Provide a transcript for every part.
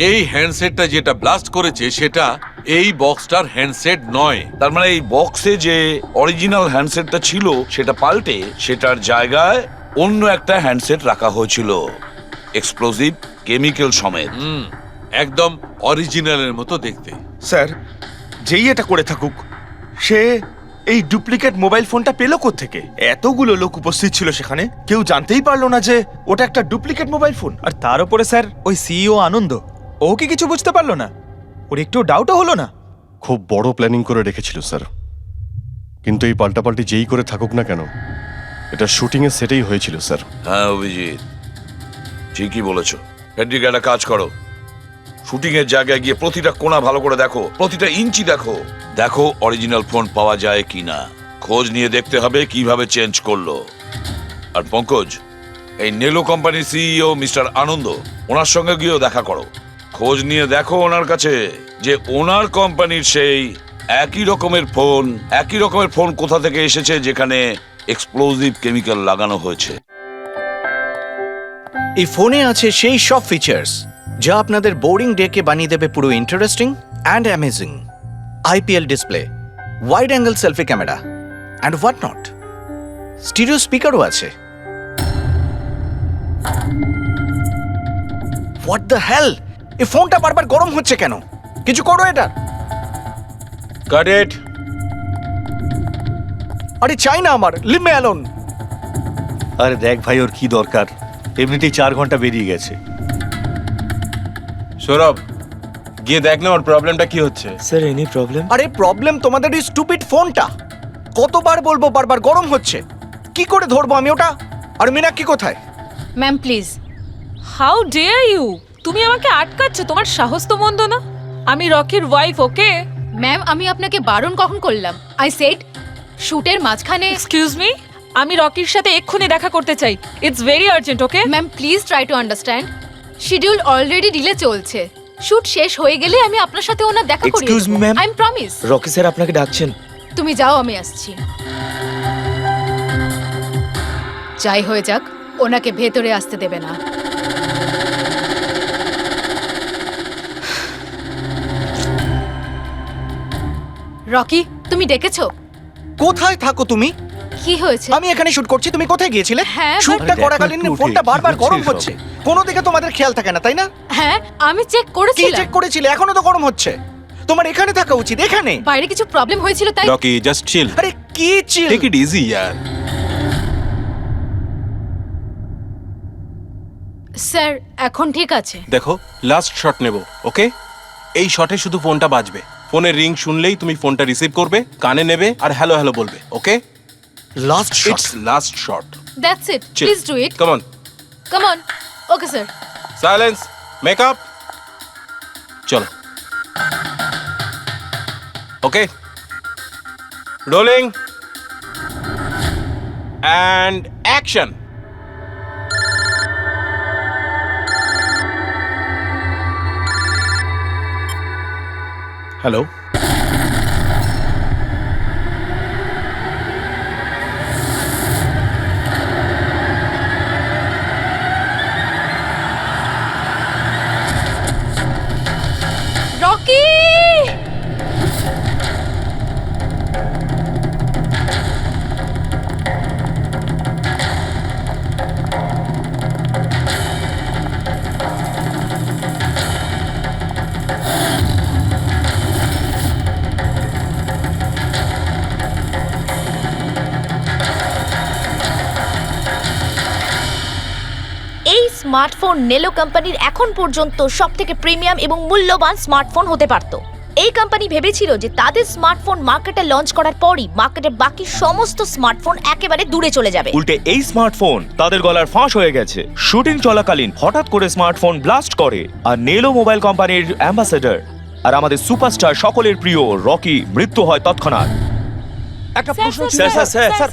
এই হ্যান্ডসেটটা যেটা ব্লাস্ট করেছে সেটা এই বক্সটার হ্যান্ডসেট নয়। তার মানে এই বক্সে যে অরিজিনাল হ্যান্ডসেটটা ছিল সেটা পাল্টে সেটার জায়গায় অন্য একটা হ্যান্ডসেট রাখা হয়েছিল, এক্সপ্লোসিভ কেমিক্যাল সমেত। একদম অরিজিনালের মতো দেখতে। স্যার, যেই এটা করে থাকুক সে এই ডুপ্লিকেট মোবাইল ফোনটা পেলো কোত্থেকে? এতগুলো লোক উপস্থিত ছিল সেখানে, কেউ জানতেই পারলো না যে ওটা একটা ডুপ্লিকেট মোবাইল ফোন। আর তার উপরে স্যার ওই সিইও আনন্দ, ও কি কিছু বুঝতে পারলো না? ওর একটু ডাউটও হলো না? খুব বড় প্ল্যানিং করে রেখেছিল স্যার, কিন্তু এই পাল্টাপাল্টি যেই করে থাকুক না কেন, এটা শুটিং এর সেটেই হয়েছিল স্যার। হ্যাঁ অভিজিৎ, ঠিকই বলেছ। হেডরিক, একটা কাজ করো, শুটিং এর জায়গায় গিয়ে প্রতিটা কোণা ভালো করে দেখো, প্রতিটা ইঞ্চি দেখো, দেখো অরিজিনাল ফোন পাওয়া যায় কিনা। খোঁজ নিয়ে দেখতে হবে কিভাবে চেঞ্জ করলো। আর পঙ্কজ, এই নেলো কোম্পানির সিইও মিস্টার আনন্দ, ওনার সঙ্গে গিয়েও দেখা করো। খোঁজ নিয়ে দেখো ওনার কাছে যে ওনার কোম্পানির সেই একই রকমের ফোন কোথা থেকে এসেছে যেখানে এক্সপ্লোসিভ কেমিক্যাল লাগানো হয়েছে। এই ফোনে আছে সেই সব ফিচার্স যা আপনাদের বোরিং ডেকে বানিয়ে দেবে পুরো interesting and amazing. IPL display, wide angle selfie camera and what not. Stereo স্পিকারও আছে। হোয়াট দ্য হেল, এই ফোনটা বারবার গরম হচ্ছে কেন? কিছু করো এটা। Got it. আরে চাই না আমার, লিভ মি অ্যালোন। আরে দেখ ভাই, ওর কি দরকার? এমনিতেই 4 ঘন্টা বেরিয়ে গেছে। সৌরভ, গিয়ে দেখ না ওর প্রবলেমটা কি হচ্ছে। Sir, any problem? আরে প্রবলেম তোমাদের এই স্টুপিড ফোনটা। কতবার বলবো, বারবার গরম হচ্ছে। কি করে ধরবো আমি ওটা? আর মীনাক্ষী কোথায়? Ma'am please. How dare you! তুমি আমাকে আটকাচ্ছ, তোমার সাহস তো মন্দ না। আমি রকির ওয়াইফ, ওকে? ম্যাম, আমি আপনাকে বারণ কখন করলাম? আই সেড শুটের মাঝখানে। এক্সকিউজ মি, আমি রকির সাথে এক্ষুনি দেখা করতে চাই। It's very urgent, okay? Ma'am please try to understand. Schedule already delay চলছে। শুট শেষ হয়ে গেলে আমি আপনার সাথে ওনার দেখা করিয়ে Excuse me, ma'am? I am promise. Rocky sir আপনাকে ডাকছেন। তুমি যাও, আমি আসছি। যাই হয়ে যাক, ওনাকে ভেতরে আসতে দেবে না। রকি, তুমি ডেকেছো? কোথায় থাকো তুমি? কি হয়েছে? আমি এখানে শুট করছি, তুমি কোথায় গিয়েছিলে? হ্যাঁ, শুটটা আরে দেখো করাকালীন একটু ফোনটা উঠে, বারবার কি গরম হচ্ছে হচ্ছে। কোনো দিকে তোমাদের খেয়াল থাকে না, তাই না? হ্যাঁ, আমি চেক কি করেছিলাম। চেক করেছিলে? এখনো তো গরম হচ্ছে। তোমার এখানে থাকা উচিত, এখানে। বাইরে কিছু প্রবলেম হয়েছিল তাই। রকি, জাস্ট চিল, আরে কি চিল? টেক ইট ইজি ইয়ার। স্যার, এখন ঠিক আছে। দেখো, লাস্ট শট নেব, ওকে? এই শটে শুধু ফোনটা বাজবে। ফোনের রিং শুনলেই তুমি ফোনটা রিসিভ করবে, কানে নেবে আর হ্যালো হ্যালো বলবে, okay? Last shot. It's last shot. That's it, Chill. Please do it. Come on, come on. Okay sir. Silence, makeup, চলো। Okay, rolling and action. Hello, Rocky! এই স্মার্টফোন নেলো কোম্পানির এখন পর্যন্ত সবথেকে প্রিমিয়াম এবং মূল্যবান স্মার্টফোন হতে পারত। এই কোম্পানি ভেবেছিল যে তাদের স্মার্টফোন মার্কেটে লঞ্চ করার পরই মার্কেটের বাকি সমস্ত স্মার্টফোন একেবারে দূরে চলে যাবে। উল্টে এই স্মার্টফোন তাদের গলার ফাঁস হয়ে গেছে। শুটিং চলাকালীন হঠাৎ করে স্মার্টফোন ব্লাস্ট করে আর নেলো মোবাইল কোম্পানির অ্যাম্বাসেডর আর আমাদের সুপারস্টার সকলের প্রিয় রকি মৃত্যু হয় তৎক্ষণাৎ। একটা স্যার, প্রশ্ন স্যার, ছিল। স্যার, স্যার, স্যার,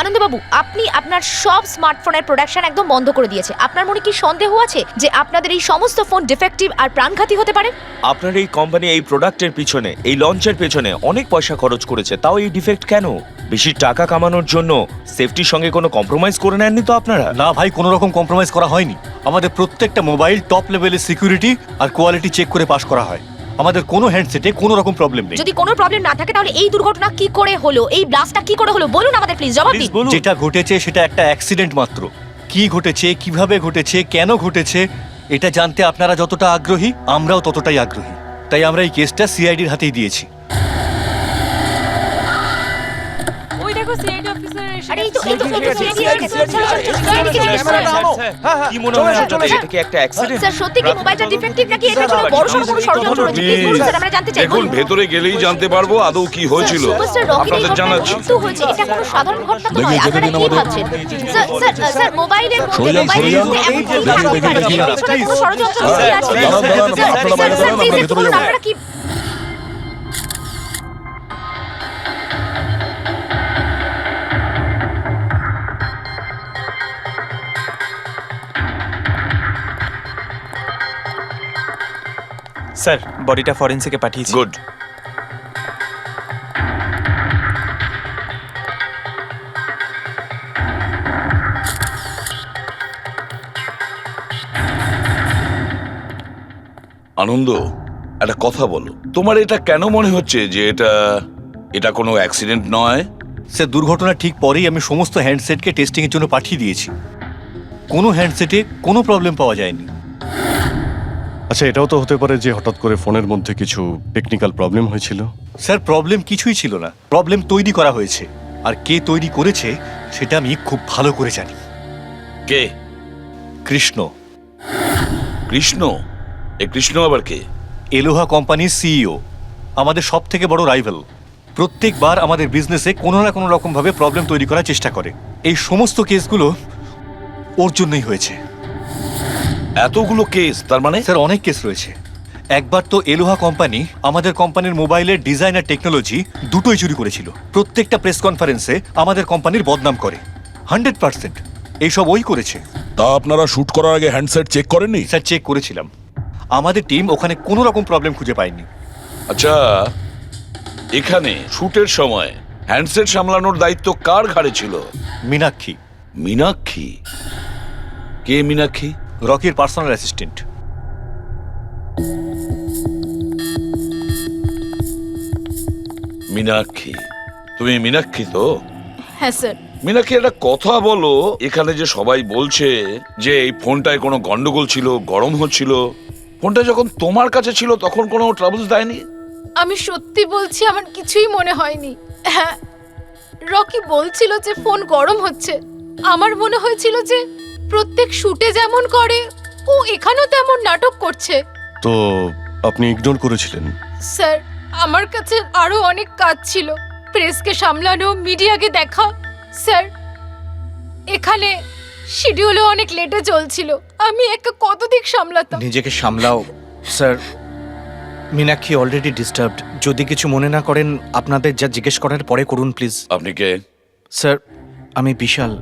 আনন্দবাবু আপনি আপনার সব স্মার্টফোনের প্রোডাকশন একদম বন্ধ করে দিয়েছে। আপনার মনে কি সন্দেহ আছে যে আপনাদের এই সমস্ত ফোন ডিফেক্টিভ আর প্রাণঘাতী হতে পারে? আপনার এই কোম্পানি এই প্রোডাক্টের পিছনে, এই লঞ্চের পেছনে অনেক পয়সা খরচ করেছে, তাও এই ডিফেক্ট কেন? বেশি টাকা কামানোর জন্য সেফটির সঙ্গে কোনো কম্প্রোমাইজ করে নেননি তো আপনারা? না ভাই, কোনো রকম কম্প্রোমাইজ করা হয়নি। আমাদের প্রত্যেকটা মোবাইল টপ লেভেলের সিকিউরিটি আর কোয়ালিটি চেক করে পাস করা হয়। আমাদের কোনো হ্যান্ডসেটে কোনো রকম প্রবলেম নেই। যদি কোনো প্রবলেম না থাকে তাহলে এই দুর্ঘটনা কি করে হলো, এই ব্লাস্টটা কি করে হলো বলুন আমাদের, প্লিজ জবাব দিন। যেটা ঘটেছে সেটা একটা অ্যাক্সিডেন্ট মাত্র। কি ঘটেছে, কিভাবে ঘটেছে, কেন ঘটেছে, এটা জানতে আপনারা যতটা আগ্রহী আমরাও ততটাই আগ্রহী। তাই আমরা এই কেসটা সিআইডির হাতেই দিয়েছি। ওই দেখো সিআইডি অফিসার এসে আরে এই গেছে। তো কি মনে হয় আপনাদের, এটা কি একটা অ্যাক্সিডেন্ট? স্যার সত্যি কি মোবাইলটা ডিফেক্টিভ নাকি এটার জন্য বড়সড় কোনো ষড়যন্ত্র রয়েছে? প্লিজ বলুন স্যার, আমরা জানতে চাই। দেখুন, ভেতরে গেলেই জানতে পারবো আদৌ কি হয়েছিল। সুপারস্টার রকির এই আপনাদের ঘটনায় জানাচ্ছি। মৃত্যু হয়েছে, এটা কোনো সাধারণ ঘটনা তো নয়। আপনারা কি ভাবছেন? স্যার মোবাইলের মধ্যে এমন কি থাকতে পারে? এর পেছনে কোনো ষড়যন্ত্র লুকিয়ে আছে? স্যার প্লিজ একটু বলুন আপনারা কি? স্যার বডিটা ফরেন্সিকে পাঠিয়েছি। গুড। আনন্দ, একটা কথা বলো, তোমার এটা কেন মনে হচ্ছে যে এটা কোনো অ্যাক্সিডেন্ট নয়? স্যার দুর্ঘটনার ঠিক পরেই আমি সমস্ত হ্যান্ডসেটকে টেস্টিংয়ের জন্য পাঠিয়ে দিয়েছি। কোনো হ্যান্ডসেটে কোনো প্রবলেম পাওয়া যায়নি। আচ্ছা, এটাও তো হতে পারে যে হঠাৎ করে ফোনের মধ্যে কিছু টেকনিক্যাল প্রবলেম হয়েছিল। স্যার প্রবলেম কিছুই ছিল না, প্রবলেম তৈরি করা হয়েছে। আর কে তৈরি করেছে সেটা আমি খুব ভালো করে জানি। কে? কৃষ্ণ। কৃষ্ণ? এ কৃষ্ণ আবার কে? এলোহা কোম্পানির সিইও, আমাদের সব থেকে বড় রাইভাল। প্রত্যেকবার আমাদের বিজনেসে কোনো না কোনো রকম ভাবে প্রবলেম তৈরি করার চেষ্টা করে। এই সমস্ত কেসগুলো ওর জন্যই হয়েছে। এতগুলো কেস? তার মানে স্যার অনেক কেস রয়েছে। একবার তো এলোহা কোম্পানি আমাদের কোম্পানির মোবাইলের ডিজাইন আর টেকনোলজি দুটোই চুরি করেছিল। প্রত্যেকটা প্রেস কনফারেন্সে আমাদের কোম্পানির বদনাম করে। 100% এইসব ওই করেছে। তা আপনারা শুট করার আগে হ্যান্ডসেট চেক করেননি? স্যার চেক করেছিলাম, আমাদের টিম ওখানে কোনো রকম প্রবলেম খুঁজে পায়নি। আচ্ছা, এখানে শুটের সময় হ্যান্ডসেট সামলানোর দায়িত্ব কার ঘাড়ে ছিল? মীনাক্ষী। মীনাক্ষী? কে মীনাক্ষী? রকির পার্সোনাল অ্যাসিস্ট্যান্ট। মীনাক্ষী? তুমি মীনাক্ষী তো? হ্যাঁ স্যার। মীনাক্ষী, একটা কথা বলো, এখানে যে সবাই বলছে যে এই ফোনটায় কোনো গন্ডগোল ছিল, গরম হচ্ছিল, ফোনটা যখন তোমার কাছে ছিল তখন কোনো ট্রাবলস দেয়নি? আমি সত্যি বলছি, আমার কিছুই মনে হয়নি। হ্যাঁ, রকি বলছিল যে ফোন গরম হচ্ছে। আমার মনে হয়েছিল যে প্রত্যেক শুটে যেমন করে ও এখানেও তেমন নাটক করছে। তো আপনি ইগনোর করেছিলেন? স্যার আমার কাছে আরো অনেক কাজ ছিল, প্রেসকে সামলানো, মিডিয়াকে দেখা। স্যার এখানে শিডিউলও অনেক লেটে চলছিল, আমি একা কত দিক সামলাতাম। নিজেকে সামলাও স্যার। Meenakshi already disturbed. যদি কিছু মনে না করেন আপনাদের যা জিজ্ঞেস করার পরে করুন প্লিজ। আপনি কে? স্যার আমি বিশাল,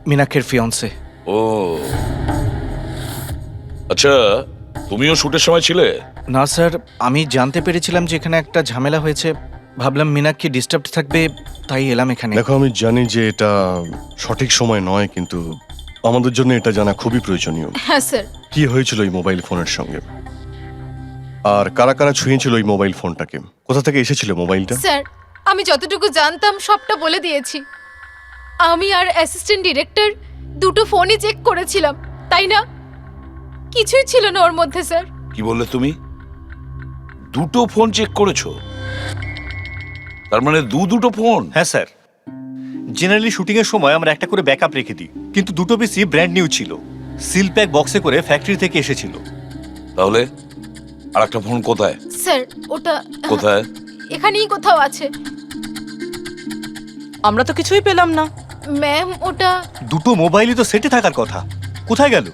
মীনাক্ষীর ফিয়ন্সে। ও আচ্ছা, তুমিও শুটের সময় ছিলে? না স্যার, আমি জানতে পেরেছিলাম যে এখানে একটা ঝামেলা হয়েছে, ভাবলাম মীনাক্ষী ডিস্টার্ব থাকবে তাই এলাম এখানে। দেখো, আমি জানি যে এটা সঠিক সময় নয়, কিন্তু আমাদের জন্য এটা জানা খুবই প্রয়োজনীয়। হ্যাঁ স্যার। কি হয়েছিল এই মোবাইল ফোনের সঙ্গে, আর কারা কারা ছুঁয়েছিল এই মোবাইল ফোনটাকে, কোথা থেকে এসেছিল মোবাইলটা? স্যার আমি যতটুকু জানতাম সবটা বলে দিয়েছি। আমি আর অ্যাসিস্ট্যান্ট ডিরেক্টর দুটো ফোনই চেক করেছিলাম, তাই না? কিছুই ছিল না ওর মধ্যে স্যার। কি বললে তুমি? দুটো ফোন চেক করেছো? তার মানে দুটো ফোন? হ্যাঁ স্যার, জেনারেলি শুটিং এর সময় আমরা একটা করে ব্যাকআপ রেখে দিই, কিন্তু দুটো পিসি ব্র্যান্ড নিউ ছিল, সিল প্যাক বক্সে করে ফ্যাক্টরি থেকে এসেছিল। তাহলে আর একটা ফোন কোথায়? স্যার ওটা কোথায়? এখানেই কোথাও আছে। আমরা তো কিছুই পেলাম না। ম্যাম ওটা দুটো মোবাইলই তো সেটে থাকার কথা, কোথায় গেল?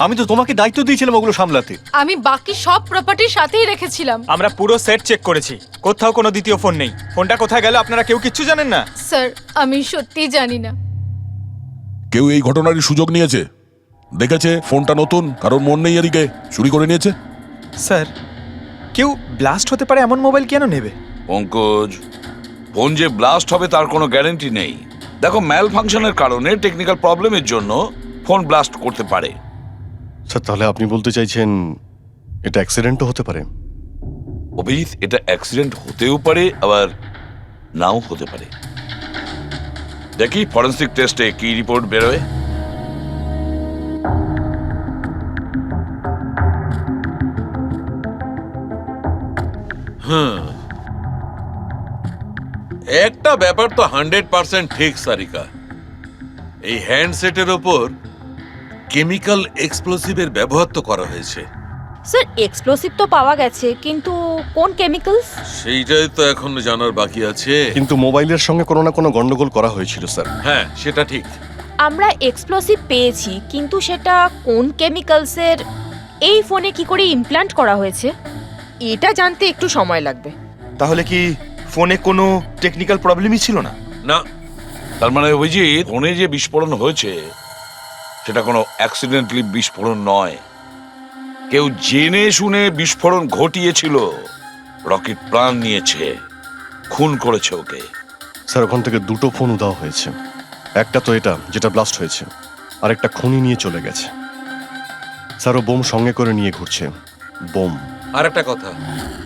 আমি তো তোমাকে দায়িত্ব দিয়েছিলাম ওগুলো সামলাতে। আমি বাকি সব প্রপার্টির সাথেই রেখেছিলাম। আমরা পুরো সেট চেক করেছি, কোথাও কোনো দ্বিতীয় ফোন নেই। ফোনটা কোথায় গেল আপনারা কেউ কিচ্ছু জানেন না? স্যার, আমি সত্যিই জানি না। কেউ এই ঘটনারই সুযোগ নিয়েছে? দেখেছে ফোনটা নতুন, কারোর মন নেই এদিকে, চুরি করে নিয়েছে? স্যার, কেউ ব্লাস্ট হতে পারে এমন মোবাইল কেন নেবে? পঙ্কজ, ফোন যে ব্লাস্ট হবে তার কোনো গ্যারান্টি নেই। দেখো, ম্যাল ফাংশনের কারণে, টেকনিক্যাল প্রবলেমের জন্য ফোন ব্লাস্ট করতে পারে। স্যার তাহলে আপনি বলতে চাইছেন এটা অ্যাক্সিডেন্টও হতে পারে? অভিজিৎ, এটা অ্যাক্সিডেন্ট হতেও পারে, আবার নাও হতে পারে। দেখি ফরেন্সিক টেস্টে কি রিপোর্ট বেরোয়। একটা ব্যাপার তো 100% ঠিক সারিকা, এই হ্যান্ডসেটের ওপর কেমিক্যাল এক্সপ্লোসিভের ব্যবহার তো করা হয়েছে। স্যার এক্সপ্লোসিভ তো পাওয়া গেছে, কিন্তু কোন কেমিক্যালস? সেইটাই তো এখন জানার বাকি আছে। কিন্তু মোবাইলের সঙ্গে কোনো না কোনো গন্ডগোল করা হয়েছিল স্যার। হ্যাঁ, সেটা ঠিক। আমরা এক্সপ্লোসিভ পেয়েছি, কিন্তু সেটা কোন কেমিক্যালসের, এই ফোনে কি করে ইমপ্ল্যান্ট করা হয়েছে, এটা জানতে একটু সময় লাগবে। তাহলে কি ফোনে কোনো টেকনিক্যাল প্রবলেমই ছিল না? না, তার মানে অভিজিৎ, ফোনে যে বিস্ফোরণ হয়েছে সেটা কোনো অ্যাক্সিডেন্টালি বিস্ফোরণ নয়। কেউ জেনে শুনে বিস্ফোরণ ঘটিয়েছিল, রকির প্রাণ নিয়েছে, খুন করেছে ওকে। স্যার ওখান থেকে দুটো ফোন উধাও হয়েছে, একটা তো এটা যেটা ব্লাস্ট হয়েছে, আর একটা খুনি নিয়ে চলে গেছে। স্যার ও বোম সঙ্গে করে নিয়ে ঘুরছে, বোম। আর একটা কথা,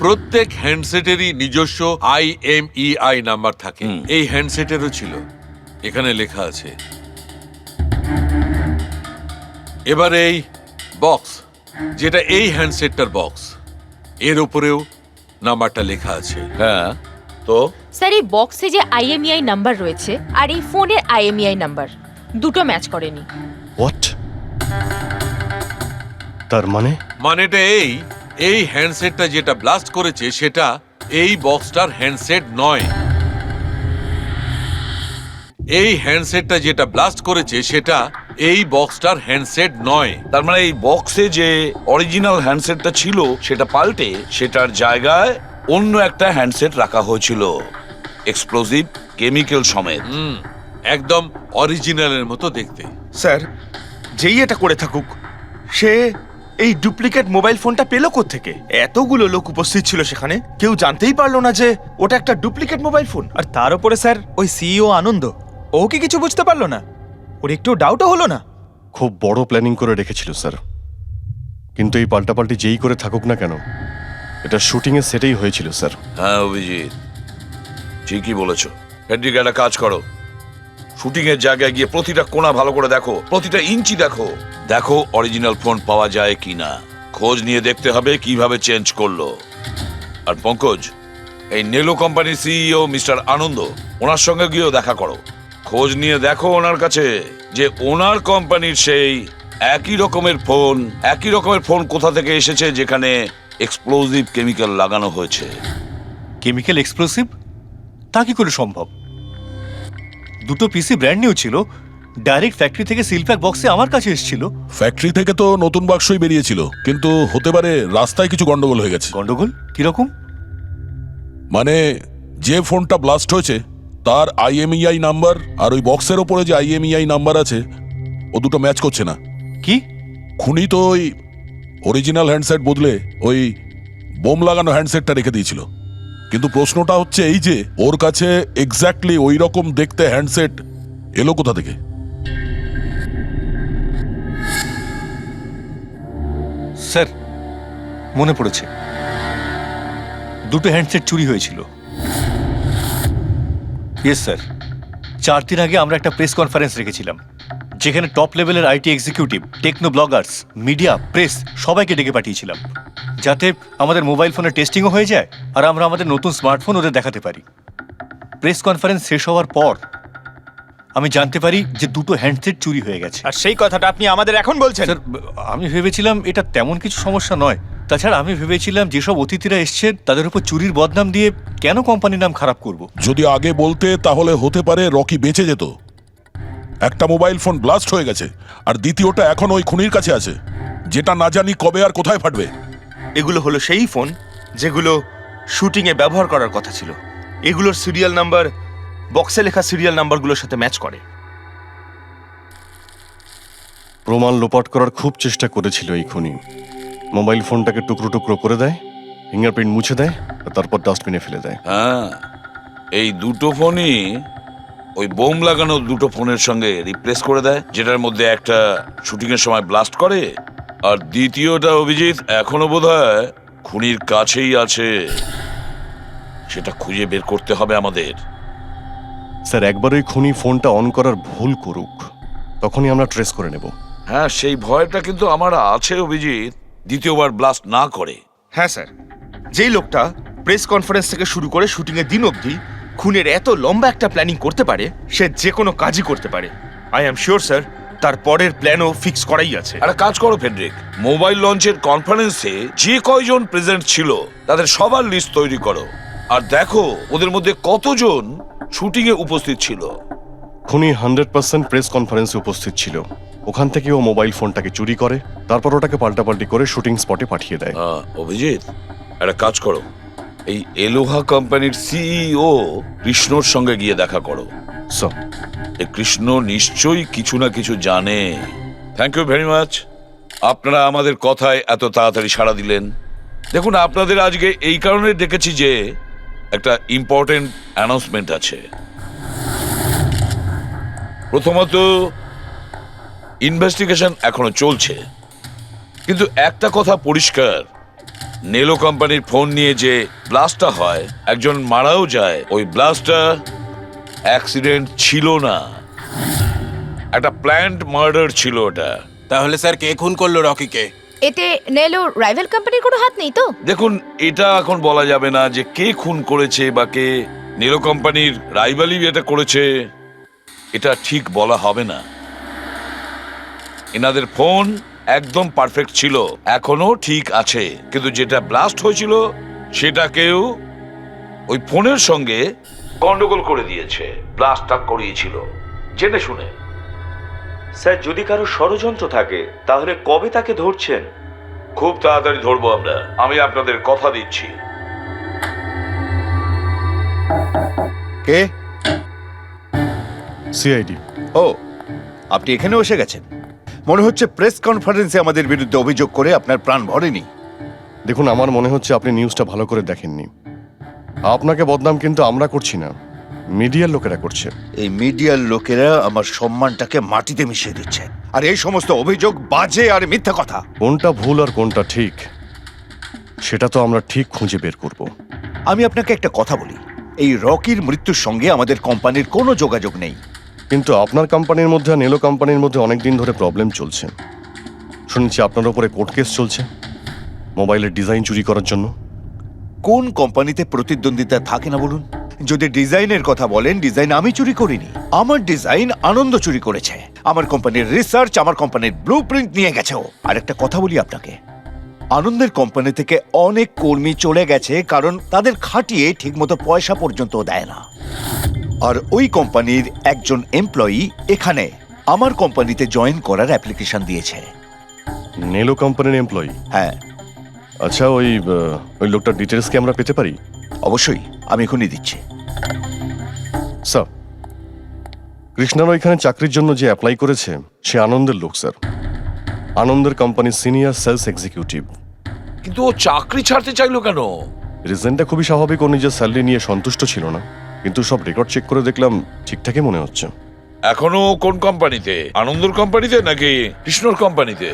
প্রত্যেক হ্যান্ডসেটেরই নিজস্ব IMEI নাম্বার থাকে। এই হ্যান্ডসেটেরও ছিল, এখানে লেখা আছে। এবার এই বক্স, যেটা এই হ্যান্ডসেটটার বক্স, এর উপরেও নাম্বারটা লেখা আছে। হ্যাঁ, তো স্যার এই বক্সে যে IMEI নাম্বার রয়েছে আর এই ফোনের IMEI নাম্বার দুটো ম্যাচ করেনি। হোয়াট? তার মানে? মানেটা এই হ্যান্ডসেটটা যেটা ব্লাস্ট করেছে সেটা এই বক্সটার হ্যান্ডসেট নয়। এই হ্যান্ডসেটটা যেটা ব্লাস্ট করেছে সেটা এই বক্সটার হ্যান্ডসেট নয়। তার মানে এই বক্সে যে অরিজিনাল হ্যান্ডসেটটা ছিল সেটা পাল্টে সেটার জায়গায় অন্য একটা হ্যান্ডসেট রাখা হয়েছিল, এক্সপ্লোসিভ কেমিক্যাল সমেত। একদম অরিজিনালের মতো দেখতে। স্যার, যেই এটা করে থাকুক, সে এই ডুপ্লিকেট মোবাইল ফোনটা পেল থেকে? এতগুলো লোক উপস্থিত ছিল সেখানে, কেউ জানতেই পারলো না যে ওটা একটা ডুপ্লিকেট মোবাইল ফোন। আর তার উপরে স্যার ওই CEO আনন্দ, ও কি কিছু বুঝতে পারলো না? ওর একটু ডাউটও হলো না? খুব বড় প্ল্যানিং করে রেখেছিল স্যার, কিন্তু এই পাল্টাপাল্টি যেই করে থাকুক না কেন, এটা শুটিংয়ের সেটেই হয়েছিল স্যার। হ্যাঁ অভিজিৎ, ঠিকই বলেছ। ফেডরিক, একটা কাজ করো, শুটিং এর জায়গায় গিয়ে প্রতিটা কোণা ভালো করে দেখো, প্রতিটা ইঞ্চি দেখো। দেখো অরিজিনাল ফোন পাওয়া যায় কিনা, খোঁজ নিয়ে দেখতে হবে কিভাবে চেঞ্জ করলো। আর পঙ্কজ, এই নেলো কোম্পানির CEO মিস্টার আনন্দ, ওনার সঙ্গে গিয়েও দেখা করো, খোঁজ নিয়ে দেখো ওনার কাছে যে ওনার কোম্পানির সেই একই রকমের ফোন কোথা থেকে এসেছে যেখানে এক্সপ্লোসিভ কেমিক্যাল লাগানো হয়েছে। Chemical explosive? তা কি করে সম্ভব? দুটো পিসি ব্র্যান্ড নিউ ছিল, ডাইরেক্ট ফ্যাক্টরি থেকে সিলপ্যাক বক্সে আমার কাছে এসেছিল। ফ্যাক্টরি থেকে তো নতুন বাক্সই বেরিয়েছিল, কিন্তু হতে পারে রাস্তায় কিছু গন্ডগোল হয়ে গেছে। গন্ডগোল কিরকম? মানে যে ফোনটা ব্লাস্ট হয়েছে তার IMEI নাম্বার আর ওই বক্সের ওপরে যে IMEI নাম্বার আছে ও দুটো ম্যাচ করছে না। কি? খুনি তো ওই অরিজিনাল হ্যান্ডসেট বদলে ওই বোম লাগানো হ্যান্ডসেটটা রেখে দিয়েছিল, কিন্তু প্রশ্নটা হচ্ছে এই যে ওর কাছে এক্স্যাক্টলি ওই রকম দেখতে হ্যান্ডসেট এলো কোথা থেকে? স্যার মনে পড়েছে, দুটো হ্যান্ডসেট চুরি হয়েছিল। ইয়েস স্যার, 4 দিন আগে আমরা একটা প্রেস কনফারেন্স রেখেছিলাম, যেখানে টপ লেভেলের IT executive, techno bloggers, media, press সবাইকে ডেকে পাঠিয়েছিলাম, যাতে আমাদের মোবাইল ফোনের টেস্টিংও হয়ে যায় আর আমরা আমাদের নতুন স্মার্টফোন ওদের দেখাতে পারি। প্রেস কনফারেন্স শেষ হওয়ার পর আমি জানতে পারি যে দুটো হ্যান্ডসেট চুরি হয়ে গেছে। আর সেই কথাটা আপনি আমাদের এখন বলছেন? স্যার আমি ভেবেছিলাম এটা তেমন কিছু সমস্যা নয়, তাছাড়া আমি ভেবেছিলাম যেসব অতিথিরা এসছেন তাদের উপর চুরির বদনাম দিয়ে কেন কোম্পানির নাম খারাপ করব। যদি আগে বলতে তাহলে হতে পারে রকি বেঁচে যেত। একটা মোবাইল ফোন ব্লাস্ট হয়ে গেছে আর দ্বিতীয়টা এখন ওই খুনির কাছে আছে, যেটা না জানি কবে আর কোথায় ফাটবে। এগুলো হলো সেই ফোন যেগুলো শুটিংয়ে ব্যবহার করার কথা ছিল। এগুলোর সিরিয়াল নাম্বার বক্সে লেখা সিরিয়াল নাম্বারগুলোর সাথে ম্যাচ করে। প্রমাণ লোপাট করার খুব চেষ্টা করেছিল এই খুনি। মোবাইল ফোনটাকে টুকরো টুকরো করে দেয়, ফিঙ্গারপ্রিন্ট মুছে দেয়, আর তারপর ডাস্টবিনে ফেলে দেয়। হ্যাঁ, এই দুটো ফোনই ওই বোম লাগানো দুটো ফোনের সঙ্গে রিপ্লেস করে দেয়, যেটার মধ্যে একটা শুটিং এর সময় ব্লাস্ট করে আর দ্বিতীয়টা অভিজিৎ এখনো বোধহয় খুনির কাছেই আছে। সেটা খুঁজে বের করতে হবে আমাদের। স্যার, একবার ওই খুনি ফোনটা অন করার ভুল করুক, তখনই আমরা ট্রেস করে নেব। হ্যাঁ, সেই ভয়টা কিন্তু আমার আছে অভিজিৎ, দ্বিতীয়বার ব্লাস্ট না করে। হ্যাঁ স্যার, যেই লোকটা প্রেস কনফারেন্স থেকে শুরু করে শুটিংয়ের দিন অবধি খুনের এত লম্বা একটা প্ল্যানিং করতে পারে, সে যে কোনো কাজই করতে পারে। আই অ্যাম শিওর স্যার, তার পরের প্ল্যানও ফিক্স করাই আছে। একটা কাজ করো ফেডরিক, মোবাইল লঞ্চের কনফারেন্সে যে কয়জন প্রেজেন্ট ছিল তাদের সবার লিস্ট তৈরি করো আর দেখো ওদের মধ্যে কতজন শুটিং এ উপস্থিত ছিল। খুনি 100% প্রেস কনফারেন্সে উপস্থিত ছিল। ওখান থেকে ও মোবাইল ফোনটাকে চুরি করে, তারপর ওটাকে পাল্টাপাল্টি করে শুটিং স্পটে পাঠিয়ে দেয়। অভিজিৎ, একটা কাজ করো, এই এলোহা কোম্পানির সিইও কৃষ্ণর সঙ্গে গিয়ে দেখা করো। স্যার, এই কৃষ্ণ নিশ্চয়ই কিছু না কিছু জানে। থ্যাংক ইউ ভেরি মাচ, আপনারা আমাদের কথায় এত তাড়াতাড়ি সাড়া দিলেন। দেখুন, আপনাদের আজকে এই কারণে ডেকেছি যে একটা ইম্পর্টেন্ট অ্যানাউন্সমেন্ট আছে। প্রথমত, ইনভেস্টিগেশন এখনো চলছে, কিন্তু একটা কথা পরিষ্কার, নেলো কোম্পানির ফোন নিয়ে যে ব্লাস্টটা হয়, একজন মারাও যায়, ওই ব্লাস্টটা অ্যাক্সিডেন্ট ছিল না, একটা প্ল্যান্ড মার্ডার ছিল ওটা। তাহলে স্যার কে খুন করলো রকিকে? এতে নেলো রাইভাল কোম্পানির কোনো হাত নেই তো? দেখুন, এটা এখন বলা যাবে না যে কে খুন করেছে বা কে নেলো কোম্পানির রাইভালি এটা করেছে, এটা ঠিক বলা হবে না। এনাদের ফোন একদম পারফেক্ট ছিল, এখনো ঠিক আছে, কিন্তু যেটা ব্লাস্ট হয়েছিল সেটা কেউ ওই ফোনের সঙ্গে গন্ডগোল করে দিয়েছে, ব্লাস্টটা করিয়েছিল জেনে শুনে। স্যার, যদি কারো ষড়যন্ত্র থাকে তাহলে কবে তাকে ধরছেন? খুব তাড়াতাড়ি ধরবো আমরা, আমি আপনাদের কথা দিচ্ছি। কে? সিআইডি। ও, আপনি এখানে এসে গেছেন। মনে হচ্ছে প্রেস কনফারেন্সে আমাদের বিরুদ্ধে অভিযোগ করে আপনার প্রাণ ভরেনি। দেখুন, আমার মনে হচ্ছে আপনি নিউজটা ভালো করে দেখেননি। আপনাকে বদনাম কিন্তু আমরা করছি না, মিডিয়ার লোকেরা করছে। এই মিডিয়ার লোকেরা আমার সম্মানটাকে মাটিতে মিশিয়ে দিচ্ছে, আর এই সমস্ত অভিযোগ বাজে আর মিথ্যা কথা। কোনটা ভুল আর কোনটা ঠিক সেটা তো আমরা ঠিক খুঁজে বের করব। আমি আপনাকে একটা কথা বলি, এই রকির মৃত্যুর সঙ্গে আমাদের কোম্পানির কোনো যোগাযোগ নেই। কিন্তু আপনার কোম্পানির মধ্যে আর নেলো কোম্পানির মধ্যে অনেক দিন ধরে প্রবলেম চলছে। শুনছি আপনার উপরে কোর্ট কেস চলছে মোবাইলের ডিজাইন চুরি করার জন্য। কোন কোম্পানিতে প্রতিদ্বন্দ্বিতা থাকে না বলুন? যদি ডিজাইনের কথা বলেন, ডিজাইন আমি চুরি করিনি, আমার ডিজাইন আনন্দ চুরি করেছে। আমার কোম্পানির রিসার্চ, আমার কোম্পানির ব্লুপ্রিন্ট নিয়ে গেছে ও। আর একটা কথা বলি আপনাকে, আনন্দের কোম্পানি থেকে অনেক কর্মী চলে গেছে কারণ তাদের খাটিয়ে ঠিকমতো পয়সা পর্যন্ত দেয় না। আর ওই কোম্পানির একজন এমপ্লয়ি এখানে আমার কোম্পানিতে জয়েন করার অ্যাপ্লিকেশন দিয়েছে। নেলো কোম্পানির এমপ্লয়ি? হ্যাঁ। আচ্ছা, ওই লোকটার ডিটেলস কি আমরা পেতে পারি? অবশ্যই, আমি এখনই দিচ্ছি। স্যার, কৃষ্ণার ওইখানে চাকরির জন্য যে অ্যাপ্লাই করেছে সে আনন্দের লোক স্যার, আনন্দের কোম্পানির সিনিয়র সেলস এক্সিকিউটিভ। কিন্তু ও চাকরি ছাড়তে চাইলো কেন? রিজনটা খুবই স্বাভাবিক, ও নিজের স্যালারি নিয়ে সন্তুষ্ট ছিল না, কিন্তু সব রেকর্ড চেক করে দেখলাম ঠিকঠাকই মনে হচ্ছে। এখনো কোন কোম্পানিতে? আনন্দর কোম্পানিতে নাকি কৃষ্ণর কোম্পানিতে?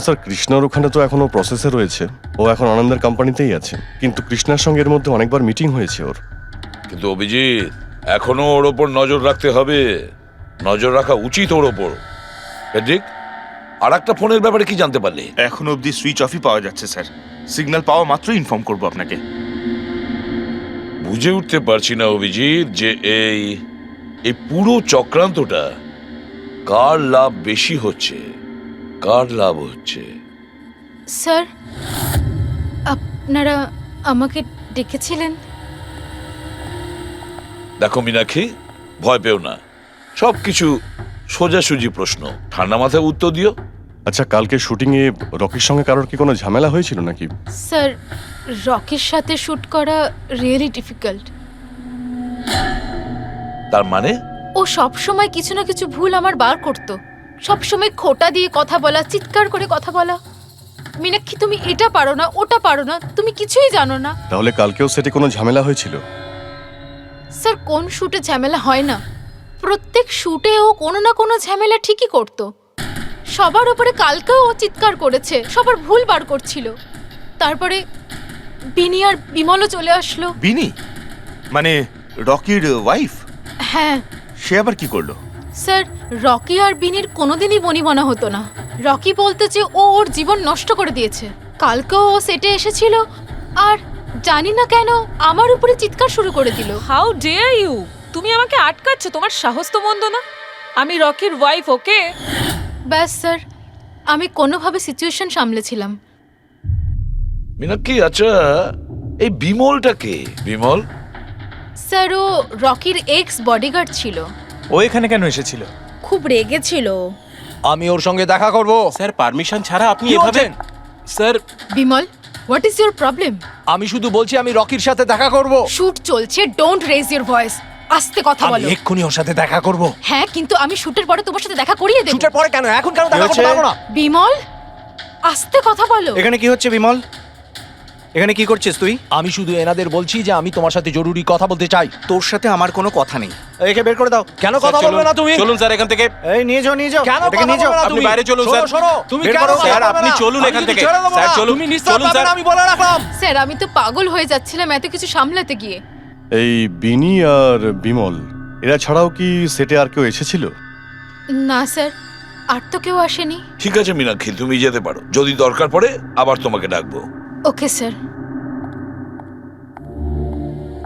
স্যার, কৃষ্ণার ওখানে তো এখনো প্রসেসে রয়েছে, ও এখন আনন্দের কোম্পানিতেই আছে, কিন্তু কৃষ্ণার সঙ্গে এর মধ্যে অনেকবার মিটিং হয়েছে ওর। কিন্তু অভিজিৎ, এখনো ওর ওপর নজর রাখতে হবে, নজর রাখা উচিত ওর ওপর। ফেডরিক, আর একটা ফোনের ব্যাপারে কি জানতে পারলে? এখন অবধি সুইচ অফই পাওয়া যাচ্ছে স্যার, সিগন্যাল পাওয়া মাত্রই ইনফর্ম করবো আপনাকে। বুঝে উঠতে পারছি না অভিজিৎ যে এই পুরো চক্রান্তটা কার লাভ বেশি হচ্ছে, কার লাভ হচ্ছে। স্যার, আপনারা আমাকে ডেকেছিলেন? দেখো মীনাক্ষী, ভয় পেও না, সবকিছু সোজাসুজি প্রশ্ন, ঠান্ডা মাথায় উত্তর দিও। আচ্ছা, কালকে শুটিংয়ে রকির সঙ্গে কারোর কি কোনো ঝামেলা হয়েছিল নাকি? স্যার, রকির সাথে শুট করা রিয়েলি ডিফিকাল্ট। তার মানে? ও সব সময় কিছু না কিছু ভুল আমার বার করতো। সব সময় খোটা দিয়ে কথা বলা, চিৎকার করে কথা বলা। মীনাক্ষী, তুমি এটা পারো না, ওটা পারো না, তুমি কিছুই জানো না। তাহলে কালকেও সেটে কোনো ঝামেলা হয়েছিল? স্যার, কোন শুটে ঝামেলা হয় না? প্রত্যেক শুটে ও কোনো না কোনো ঝামেলা ঠিকই করতো। সবার উপরে কালকেও ও চিৎকার করেছে, সবার ভুল বার করছিল। তারপরে বিনি আর বিমলও চলে আসলো। বিনি মানে রকির ওয়াইফ? হ্যাঁ সে আবার কি করলো? স্যার, রকি আর বিনির কোনোদিনই বনিবনা হতো না। রকি বলতে যে ও ওর জীবন নষ্ট করে দিয়েছে। কালকেও ও সেটে এসেছিল আর জানি না কেন আমার উপরে চিৎকার শুরু করে দিল। How dare you! তুমি আমাকে আটকাচ্ছ, তোমার সাহস তো মন্দ না। আমি রকির ওয়াইফ, ওকে? ব্যাস স্যার, আমি কোনোভাবে সিচুয়েশন সামলেছিলাম। মীনাক্ষী, আচ্ছা এই বিমলটা কে? বিমল? স্যার, ও রকির এক্স বডিগার্ড ছিল। ও এখানে কেন এসেছিল? খুব রেগেছিল। আমি ওর সঙ্গে দেখা করব। স্যার, পারমিশন ছাড়া আপনি কি এভাবে? বলছেন? Sir, Bimal, what is your problem? আমি শুধু বলছি আমি রকির সাথে দেখা করব। শুট চলছে, ডোন্ট রেজ ইউর ভয়েস। আস্তে কথা আমি বলো। এক্ষুনি ওর সাথে দেখা করব। হ্যাঁ, কিন্তু আমি শুটের পরে তোমার সাথে দেখা করিয়ে দেব। শুটের পরে কেন? এখন কেন দেখা করতে পারবো না? বিমল, আস্তে কথা বলো। এখানে কি হচ্ছে বিমল? এখানে কি করছিস তুই? আমি শুধু এনাদের বলছি যে আমি তোমার সাথে জরুরি কথা বলতে চাই। তোর সাথে আমার কোনো কথা নেই। একে বের করে দাও। কেন স্যার, কথা চলুন, বলবে না তুমি? চলুন স্যার এখান থেকে। এই নিয়ে যাও, নিয়ে যাও। কেন এটাকে কথা নিয়ে যাও। বলবে না আপনি তুমি? বাইরে চলুন, শোনো, স্যার। শোনো, তুমি বের কেন করো, কথা স্যার, বলবে আপনি না? চলুন আমি এখান কিন্তু থেকে। ছেড়ে দেবো স্যার, না। চলুন, তুমি নিস্তার চলুন, পাবে স্যার। না, আমি বলে রাখলাম। স্যার, আমি তো পাগল হয়ে যাচ্ছিলাম এত কিছু সামলাতে গিয়ে। এই বিনি আর বিমল এরা ছাড়াও কি সেটে আর কেউ এসেছিল? না স্যার, আর তো কেউ আসেনি। ঠিক আছে মীনাক্ষী, তুমি যেতে পারো। যদি দরকার পড়ে আবার তোমাকে ডাকবো। Okay sir.